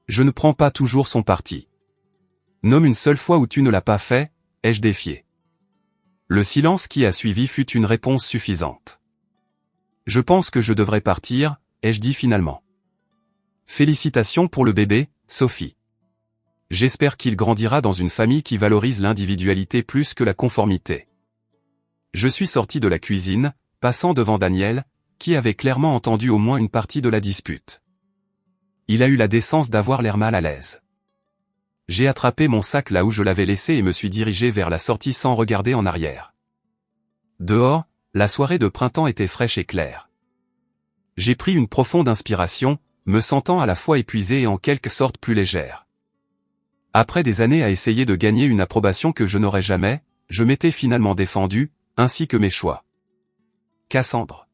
Je ne prends pas toujours son parti. Nomme une seule fois où tu ne l'as pas fait, ai-je défié. Le silence qui a suivi fut une réponse suffisante. Je pense que je devrais partir, ai-je dit finalement. Félicitations pour le bébé, Sophie. J'espère qu'il grandira dans une famille qui valorise l'individualité plus que la conformité. Je suis sorti de la cuisine, passant devant Daniel, qui avait clairement entendu au moins une partie de la dispute. Il a eu la décence d'avoir l'air mal à l'aise. J'ai attrapé mon sac là où je l'avais laissé et me suis dirigé vers la sortie sans regarder en arrière. Dehors, la soirée de printemps était fraîche et claire. J'ai pris une profonde inspiration, me sentant à la fois épuisée et en quelque sorte plus légère. Après des années à essayer de gagner une approbation que je n'aurais jamais, je m'étais finalement défendu, ainsi que mes choix. Cassandre.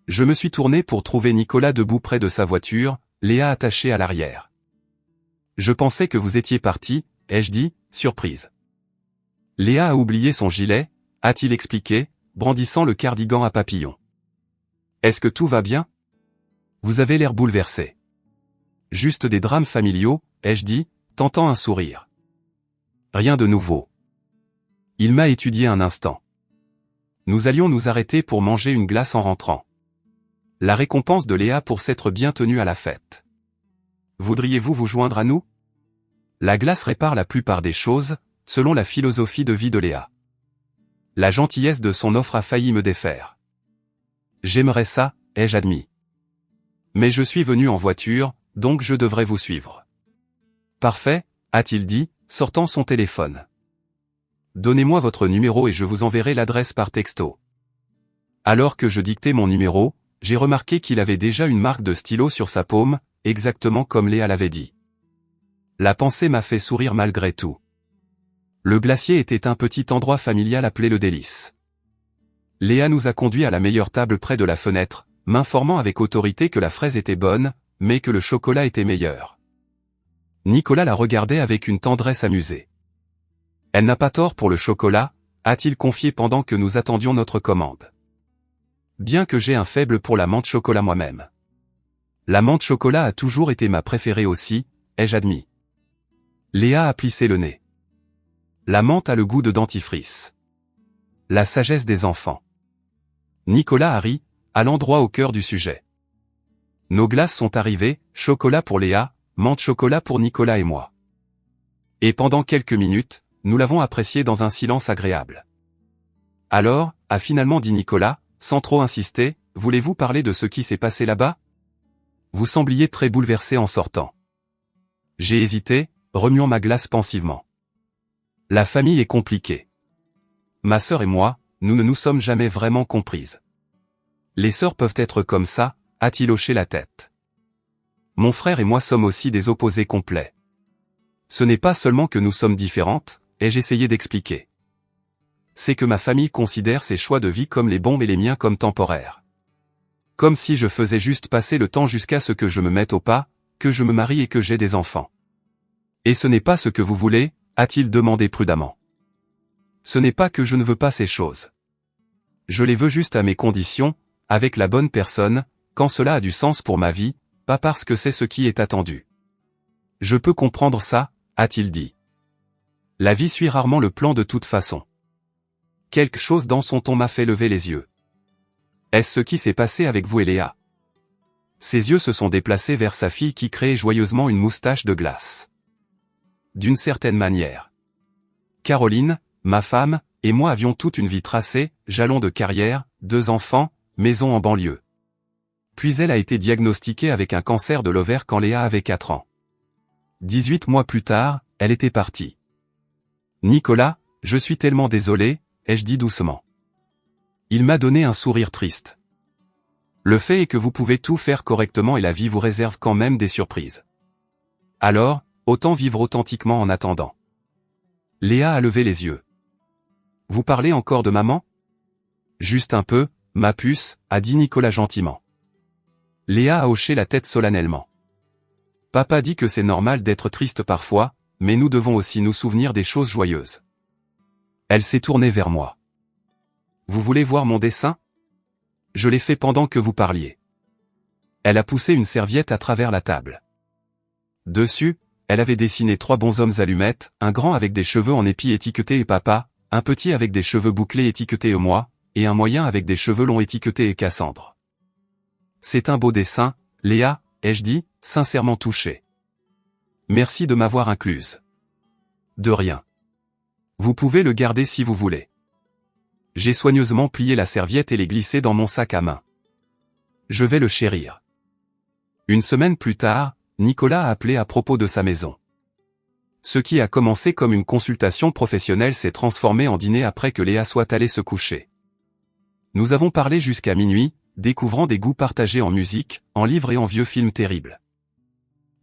Je me suis tourné pour trouver Nicolas debout près de sa voiture, Léa attachée à l'arrière. Je pensais que vous étiez parti, ai-je dit, surprise. Léa a oublié son gilet, a-t-il expliqué, brandissant le cardigan à papillons. Est-ce que tout va bien? Vous avez l'air bouleversé. Juste des drames familiaux, ai-je dit, tentant un sourire. Rien de nouveau. Il m'a étudié un instant. Nous allions nous arrêter pour manger une glace en rentrant. La récompense de Léa pour s'être bien tenue à la fête. Voudriez-vous vous joindre à nous? La glace répare la plupart des choses, selon la philosophie de vie de Léa. La gentillesse de son offre a failli me défaire. J'aimerais ça, ai-je admis. Mais je suis venu en voiture, donc je devrais vous suivre. Parfait, a-t-il dit, sortant son téléphone. Donnez-moi votre numéro et je vous enverrai l'adresse par texto. Alors que je dictais mon numéro, j'ai remarqué qu'il avait déjà une marque de stylo sur sa paume, exactement comme Léa l'avait dit. La pensée m'a fait sourire malgré tout. Le glacier était un petit endroit familial appelé le Délice. Léa nous a conduits à la meilleure table près de la fenêtre, m'informant avec autorité que la fraise était bonne, mais que le chocolat était meilleur. Nicolas la regardait avec une tendresse amusée. Elle n'a pas tort pour le chocolat, a-t-il confié pendant que nous attendions notre commande. Bien que j'ai un faible pour la menthe chocolat moi-même. La menthe chocolat a toujours été ma préférée aussi, ai-je admis. Léa a plissé le nez. La menthe a le goût de dentifrice. La sagesse des enfants. Nicolas a ri, allant droit au cœur du sujet. Nos glaces sont arrivées, chocolat pour Léa, menthe chocolat pour Nicolas et moi. Et pendant quelques minutes, nous l'avons apprécié dans un silence agréable. Alors, a finalement dit Nicolas, sans trop insister, voulez-vous parler de ce qui s'est passé là-bas? Vous sembliez très bouleversé en sortant. J'ai hésité, remuant ma glace pensivement. La famille est compliquée. Ma sœur et moi, nous ne nous sommes jamais vraiment comprises. Les sœurs peuvent être comme ça, a-t-il hoché la tête. Mon frère et moi sommes aussi des opposés complets. Ce n'est pas seulement que nous sommes différentes, ai-je essayé d'expliquer. C'est que ma famille considère ses choix de vie comme les bons et les miens comme temporaires. Comme si je faisais juste passer le temps jusqu'à ce que je me mette au pas, que je me marie et que j'ai des enfants. Et ce n'est pas ce que vous voulez, a-t-il demandé prudemment. Ce n'est pas que je ne veux pas ces choses. Je les veux juste à mes conditions, avec la bonne personne, quand cela a du sens pour ma vie, pas parce que c'est ce qui est attendu. Je peux comprendre ça, a-t-il dit. La vie suit rarement le plan de toute façon. Quelque chose dans son ton m'a fait lever les yeux. Est-ce ce qui s'est passé avec vous et Léa? Ses yeux se sont déplacés vers sa fille qui créait joyeusement une moustache de glace. D'une certaine manière. Caroline, ma femme, et moi avions toute une vie tracée, jalons de carrière, 2 enfants, maison en banlieue. Puis elle a été diagnostiquée avec un cancer de l'ovaire quand Léa avait 4 ans. 18 mois plus tard, elle était partie. Nicolas, je suis tellement désolé, ai-je dit doucement. Il m'a donné un sourire triste. Le fait est que vous pouvez tout faire correctement et la vie vous réserve quand même des surprises. Alors, autant vivre authentiquement en attendant. Léa a levé les yeux. Vous parlez encore de maman? Juste un peu, ma puce, a dit Nicolas gentiment. Léa a hoché la tête solennellement. Papa dit que c'est normal d'être triste parfois, mais nous devons aussi nous souvenir des choses joyeuses. Elle s'est tournée vers moi. Vous voulez voir mon dessin? Je l'ai fait pendant que vous parliez. Elle a poussé une serviette à travers la table. Dessus, elle avait dessiné 3 bonshommes allumettes, un grand avec des cheveux en épi étiquetés et papa, un petit avec des cheveux bouclés étiquetés et moi, et un moyen avec des cheveux longs étiquetés et Cassandre. C'est un beau dessin, Léa, ai-je dit, sincèrement touché. Merci de m'avoir incluse. De rien. Vous pouvez le garder si vous voulez. J'ai soigneusement plié la serviette et l'ai glissée dans mon sac à main. Je vais le chérir. Une semaine plus tard, Nicolas a appelé à propos de sa maison. Ce qui a commencé comme une consultation professionnelle s'est transformé en dîner après que Léa soit allée se coucher. Nous avons parlé jusqu'à minuit, découvrant des goûts partagés en musique, en livres et en vieux films terribles.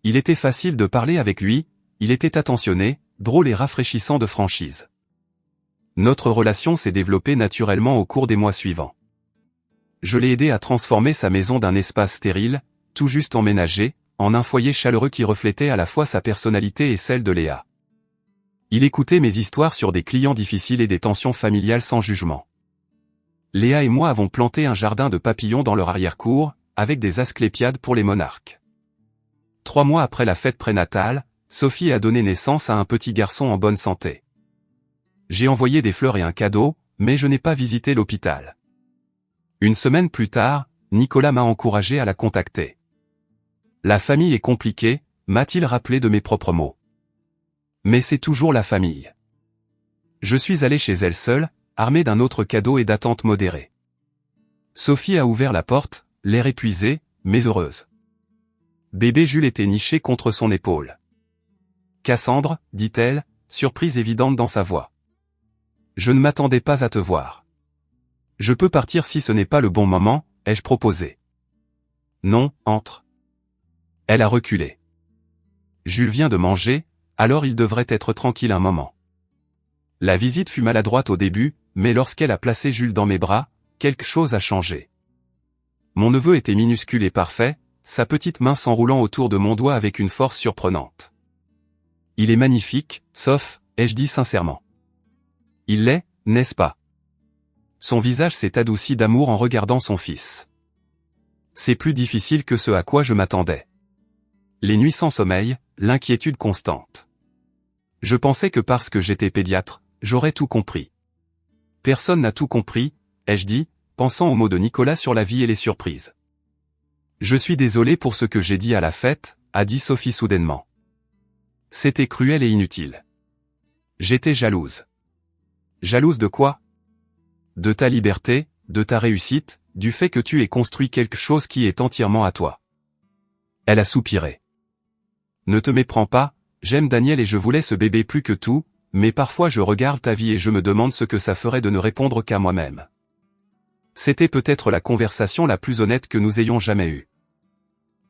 Il était facile de parler avec lui, il était attentionné, drôle et rafraîchissant de franchise. Notre relation s'est développée naturellement au cours des mois suivants. Je l'ai aidé à transformer sa maison d'un espace stérile, tout juste emménagé, en un foyer chaleureux qui reflétait à la fois sa personnalité et celle de Léa. Il écoutait mes histoires sur des clients difficiles et des tensions familiales sans jugement. Léa et moi avons planté un jardin de papillons dans leur arrière-cour, avec des asclépiades pour les monarques. 3 mois après la fête prénatale, Sophie a donné naissance à un petit garçon en bonne santé. J'ai envoyé des fleurs et un cadeau, mais je n'ai pas visité l'hôpital. Une semaine plus tard, Nicolas m'a encouragé à la contacter. La famille est compliquée, m'a-t-il rappelé de mes propres mots. Mais c'est toujours la famille. Je suis allé chez elle seule, armée d'un autre cadeau et d'attente modérée. Sophie a ouvert la porte, l'air épuisé, mais heureuse. Bébé Jules était niché contre son épaule. Cassandre, dit-elle, surprise évidente dans sa voix. Je ne m'attendais pas à te voir. Je peux partir si ce n'est pas le bon moment, ai-je proposé. Non, entre. Elle a reculé. Jules vient de manger, alors il devrait être tranquille un moment. La visite fut maladroite au début, mais lorsqu'elle a placé Jules dans mes bras, quelque chose a changé. Mon neveu était minuscule et parfait, sa petite main s'enroulant autour de mon doigt avec une force surprenante. Il est magnifique, sauf, ai-je dit sincèrement. Il l'est, n'est-ce pas? Son visage s'est adouci d'amour en regardant son fils. C'est plus difficile que ce à quoi je m'attendais. Les nuits sans sommeil, l'inquiétude constante. Je pensais que parce que j'étais pédiatre, j'aurais tout compris. Personne n'a tout compris, ai-je dit, pensant aux mots de Nicolas sur la vie et les surprises. Je suis désolé pour ce que j'ai dit à la fête, a dit Sophie soudainement. C'était cruel et inutile. J'étais jalouse. Jalouse de quoi? De ta liberté, de ta réussite, du fait que tu aies construit quelque chose qui est entièrement à toi. Elle a soupiré. Ne te méprends pas, j'aime Daniel et je voulais ce bébé plus que tout, mais parfois je regarde ta vie et je me demande ce que ça ferait de ne répondre qu'à moi-même. C'était peut-être la conversation la plus honnête que nous ayons jamais eue.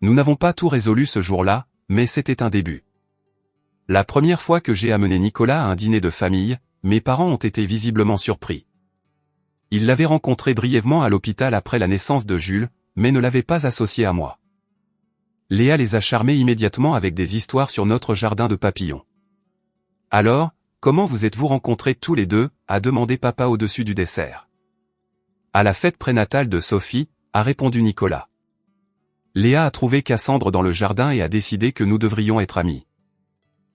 Nous n'avons pas tout résolu ce jour-là, mais c'était un début. La première fois que j'ai amené Nicolas à un dîner de famille, mes parents ont été visiblement surpris. Ils l'avaient rencontré brièvement à l'hôpital après la naissance de Jules, mais ne l'avaient pas associé à moi. Léa les a charmés immédiatement avec des histoires sur notre jardin de papillons. Alors, comment vous êtes-vous rencontrés tous les deux, a demandé papa au-dessus du dessert. À la fête prénatale de Sophie, a répondu Nicolas. Léa a trouvé Cassandre dans le jardin et a décidé que nous devrions être amis.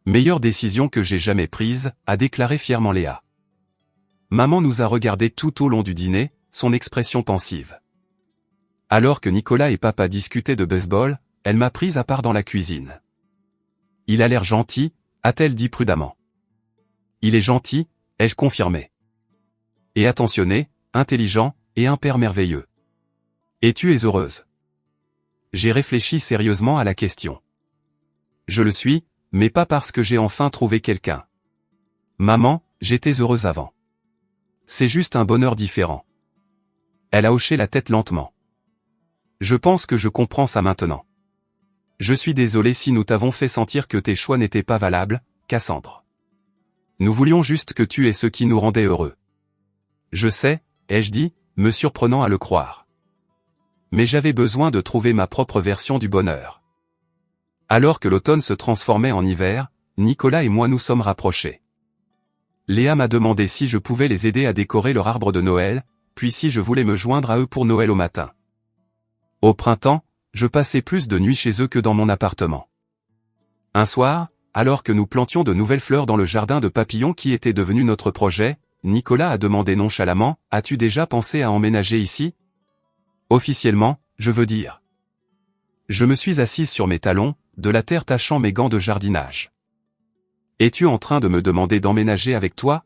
Meilleure décision que j'ai jamais prise, a déclaré fièrement Léa. Maman nous a regardés tout au long du dîner, son expression pensive. Alors que Nicolas et papa discutaient de baseball, elle m'a prise à part dans la cuisine. Il a l'air gentil, a-t-elle dit prudemment. Il est gentil, ai-je confirmé. Et attentionné, intelligent, et un père merveilleux. Et tu es heureuse? J'ai réfléchi sérieusement à la question. Je le suis, mais pas parce que j'ai enfin trouvé quelqu'un. Maman, j'étais heureuse avant. C'est juste un bonheur différent. Elle a hoché la tête lentement. Je pense que je comprends ça maintenant. Je suis désolé si nous t'avons fait sentir que tes choix n'étaient pas valables, Cassandre. Nous voulions juste que tu aies ce qui nous rendait heureux. Je sais, ai-je dit, me surprenant à le croire. Mais j'avais besoin de trouver ma propre version du bonheur. Alors que l'automne se transformait en hiver, Nicolas et moi nous sommes rapprochés. Léa m'a demandé si je pouvais les aider à décorer leur arbre de Noël, puis si je voulais me joindre à eux pour Noël au matin. Au printemps, je passais plus de nuits chez eux que dans mon appartement. Un soir, alors que nous plantions de nouvelles fleurs dans le jardin de papillons qui était devenu notre projet, Nicolas a demandé nonchalamment, « As-tu déjà pensé à emménager ici ?» Officiellement, je veux dire. Je me suis assise sur mes talons, de la terre tachant mes gants de jardinage. « Es-tu en train de me demander d'emménager avec toi ?»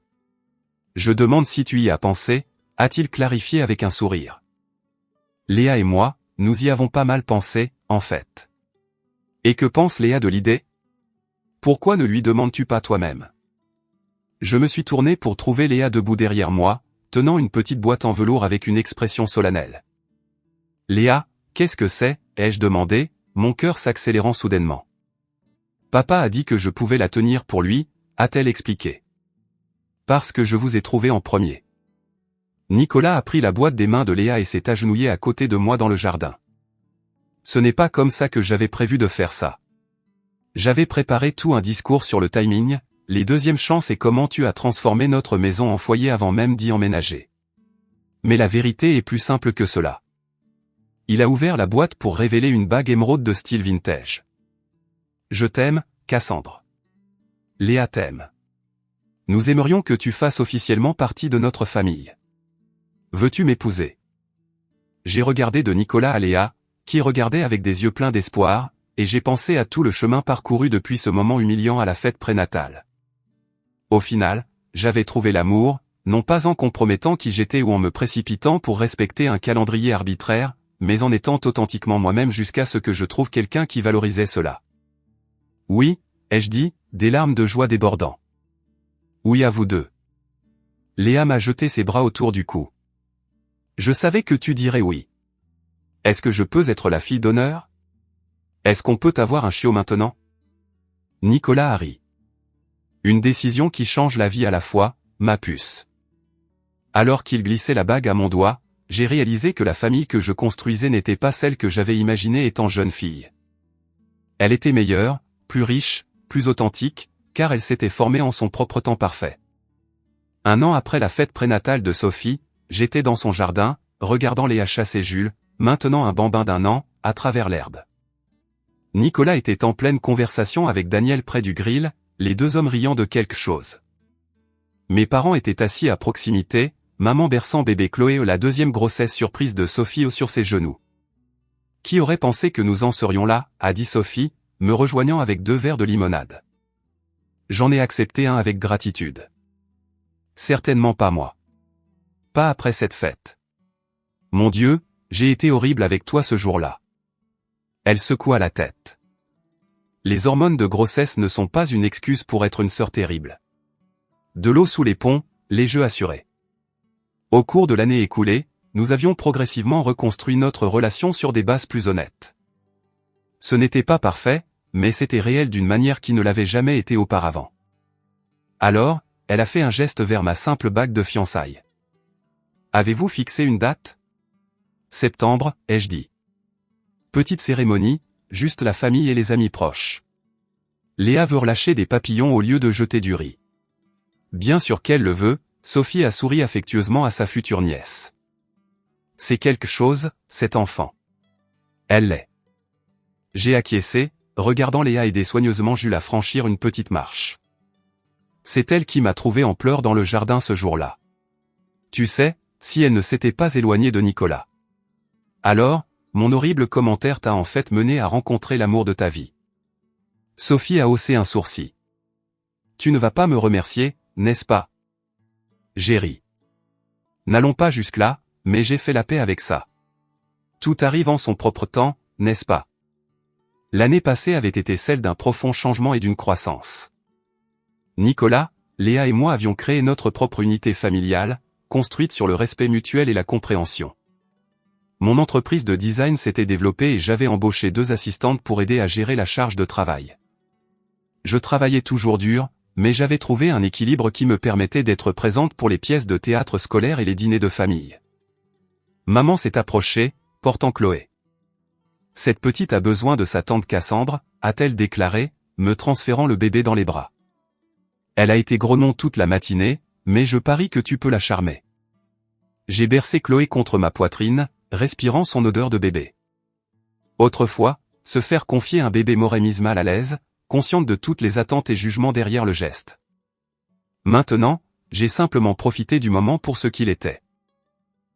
Je demande si tu y as pensé, a-t-il clarifié avec un sourire. Léa et moi, nous y avons pas mal pensé, en fait. Et que pense Léa de l'idée? Pourquoi ne lui demandes-tu pas toi-même? Je me suis tourné pour trouver Léa debout derrière moi, tenant une petite boîte en velours avec une expression solennelle. Léa, qu'est-ce que c'est? Ai-je demandé, mon cœur s'accélérant soudainement. Papa a dit que je pouvais la tenir pour lui, a-t-elle expliqué. Parce que je vous ai trouvé en premier. Nicolas a pris la boîte des mains de Léa et s'est agenouillé à côté de moi dans le jardin. Ce n'est pas comme ça que j'avais prévu de faire ça. J'avais préparé tout un discours sur le timing, les deuxièmes chances et comment tu as transformé notre maison en foyer avant même d'y emménager. Mais la vérité est plus simple que cela. Il a ouvert la boîte pour révéler une bague émeraude de style vintage. Je t'aime, Cassandre. Léa t'aime. Nous aimerions que tu fasses officiellement partie de notre famille. Veux-tu m'épouser? J'ai regardé de Nicolas à Léa, qui regardait avec des yeux pleins d'espoir, et j'ai pensé à tout le chemin parcouru depuis ce moment humiliant à la fête prénatale. Au final, j'avais trouvé l'amour, non pas en compromettant qui j'étais ou en me précipitant pour respecter un calendrier arbitraire, mais en étant authentiquement moi-même jusqu'à ce que je trouve quelqu'un qui valorisait cela. Oui, ai-je dit, des larmes de joie débordant. Oui à vous deux. Léa m'a jeté ses bras autour du cou. Je savais que tu dirais oui. Est-ce que je peux être la fille d'honneur? Est-ce qu'on peut avoir un chiot maintenant? Nicolas a ri. Une décision qui change la vie à la fois, ma puce. Alors qu'il glissait la bague à mon doigt, j'ai réalisé que la famille que je construisais n'était pas celle que j'avais imaginée étant jeune fille. Elle était meilleure, plus riche, plus authentique, car elle s'était formée en son propre temps parfait. Un an après la fête prénatale de Sophie, j'étais dans son jardin, regardant Léa chasser Jules, maintenant un bambin d'1 an, à travers l'herbe. Nicolas était en pleine conversation avec Daniel près du grill, les deux hommes riant de quelque chose. Mes parents étaient assis à proximité, maman berçant bébé Chloé, la deuxième grossesse surprise de Sophie sur ses genoux. Qui aurait pensé que nous en serions là, a dit Sophie, me rejoignant avec 2 verres de limonade. J'en ai accepté un avec gratitude. Certainement pas moi. Pas après cette fête. Mon Dieu, j'ai été horrible avec toi ce jour-là. Elle secoua la tête. Les hormones de grossesse ne sont pas une excuse pour être une sœur terrible. De l'eau sous les ponts, les jeux assurés. Au cours de l'année écoulée, nous avions progressivement reconstruit notre relation sur des bases plus honnêtes. Ce n'était pas parfait, mais c'était réel d'une manière qui ne l'avait jamais été auparavant. Alors, elle a fait un geste vers ma simple bague de fiançailles. Avez-vous fixé une date? Septembre, ai-je dit. Petite cérémonie, juste la famille et les amis proches. Léa veut relâcher des papillons au lieu de jeter du riz. Bien sûr qu'elle le veut, Sophie a souri affectueusement à sa future nièce. C'est quelque chose, cet enfant. Elle l'est. J'ai acquiescé, regardant Léa aider soigneusement Jules à franchir une petite marche. C'est elle qui m'a trouvé en pleurs dans le jardin ce jour-là. Tu sais, si elle ne s'était pas éloignée de Nicolas. Alors, mon horrible commentaire t'a en fait mené à rencontrer l'amour de ta vie. Sophie a haussé un sourcil. Tu ne vas pas me remercier, n'est-ce pas? J'ai ri. N'allons pas jusque-là, mais j'ai fait la paix avec ça. Tout arrive en son propre temps, n'est-ce pas? L'année passée avait été celle d'un profond changement et d'une croissance. Nicolas, Léa et moi avions créé notre propre unité familiale, construite sur le respect mutuel et la compréhension. Mon entreprise de design s'était développée et j'avais embauché 2 assistantes pour aider à gérer la charge de travail. Je travaillais toujours dur, mais j'avais trouvé un équilibre qui me permettait d'être présente pour les pièces de théâtre scolaire et les dîners de famille. Maman s'est approchée, portant Chloé. Cette petite a besoin de sa tante Cassandre, a-t-elle déclaré, me transférant le bébé dans les bras. Elle a été grognon toute la matinée, mais je parie que tu peux la charmer. J'ai bercé Chloé contre ma poitrine, respirant son odeur de bébé. Autrefois, se faire confier un bébé m'aurait mise mal à l'aise, consciente de toutes les attentes et jugements derrière le geste. Maintenant, j'ai simplement profité du moment pour ce qu'il était.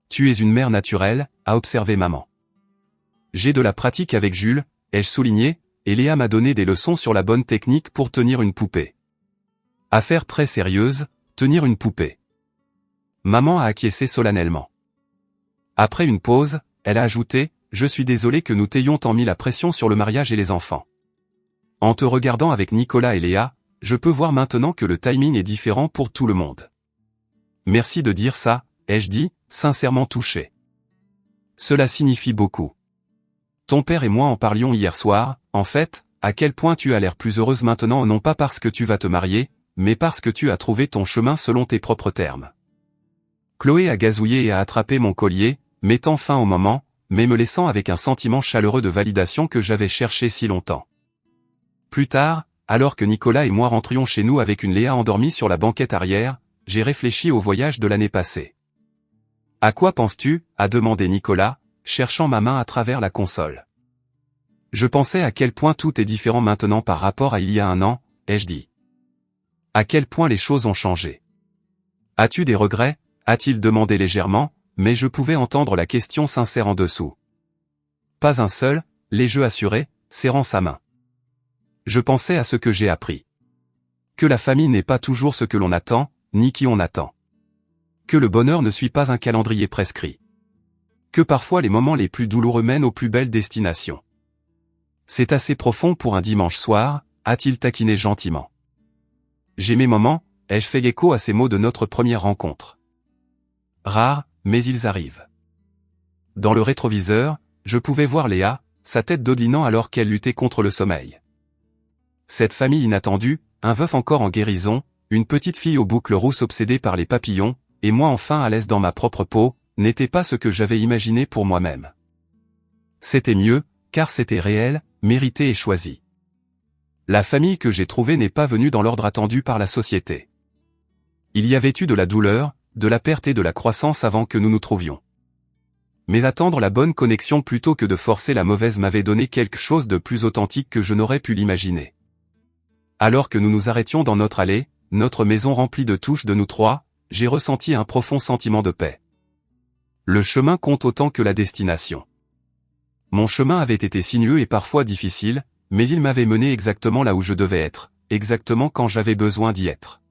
Tu es une mère naturelle, a observé maman. J'ai de la pratique avec Jules, ai-je souligné, et Léa m'a donné des leçons sur la bonne technique pour tenir une poupée. Affaire très sérieuse, tenir une poupée. Maman a acquiescé solennellement. Après une pause, elle a ajouté, je suis désolé que nous t'ayons tant mis la pression sur le mariage et les enfants. En te regardant avec Nicolas et Léa, je peux voir maintenant que le timing est différent pour tout le monde. Merci de dire ça, ai-je dit, sincèrement touché. Cela signifie beaucoup. Ton père et moi en parlions hier soir, en fait, à quel point tu as l'air plus heureuse maintenant non pas parce que tu vas te marier, mais parce que tu as trouvé ton chemin selon tes propres termes. Chloé a gazouillé et a attrapé mon collier, mettant fin au moment, mais me laissant avec un sentiment chaleureux de validation que j'avais cherché si longtemps. Plus tard, alors que Nicolas et moi rentrions chez nous avec une Léa endormie sur la banquette arrière, j'ai réfléchi au voyage de l'année passée. À quoi penses-tu? A demandé Nicolas, cherchant ma main à travers la console. Je pensais à quel point tout est différent maintenant par rapport à il y a un an, ai-je dit. À quel point les choses ont changé. As-tu des regrets? A-t-il demandé légèrement, mais je pouvais entendre la question sincère en dessous. Pas un seul, les jeux assurés, serrant sa main. Je pensais à ce que j'ai appris. Que la famille n'est pas toujours ce que l'on attend, ni qui on attend. Que le bonheur ne suit pas un calendrier prescrit. Que parfois les moments les plus douloureux mènent aux plus belles destinations. C'est assez profond pour un dimanche soir, a-t-il taquiné gentiment. J'ai mes moments, ai-je fait écho à ces mots de notre première rencontre. Rares, mais ils arrivent. Dans le rétroviseur, je pouvais voir Léa, sa tête dodelinant alors qu'elle luttait contre le sommeil. Cette famille inattendue, un veuf encore en guérison, une petite fille aux boucles rousses obsédée par les papillons, et moi enfin à l'aise dans ma propre peau, n'était pas ce que j'avais imaginé pour moi-même. C'était mieux, car c'était réel, mérité et choisi. La famille que j'ai trouvée n'est pas venue dans l'ordre attendu par la société. Il y avait eu de la douleur, de la perte et de la croissance avant que nous nous trouvions. Mais attendre la bonne connexion plutôt que de forcer la mauvaise m'avait donné quelque chose de plus authentique que je n'aurais pu l'imaginer. Alors que nous nous arrêtions dans notre allée, notre maison remplie de touches de nous trois, j'ai ressenti un profond sentiment de paix. Le chemin compte autant que la destination. Mon chemin avait été sinueux et parfois difficile, mais il m'avait mené exactement là où je devais être, exactement quand j'avais besoin d'y être.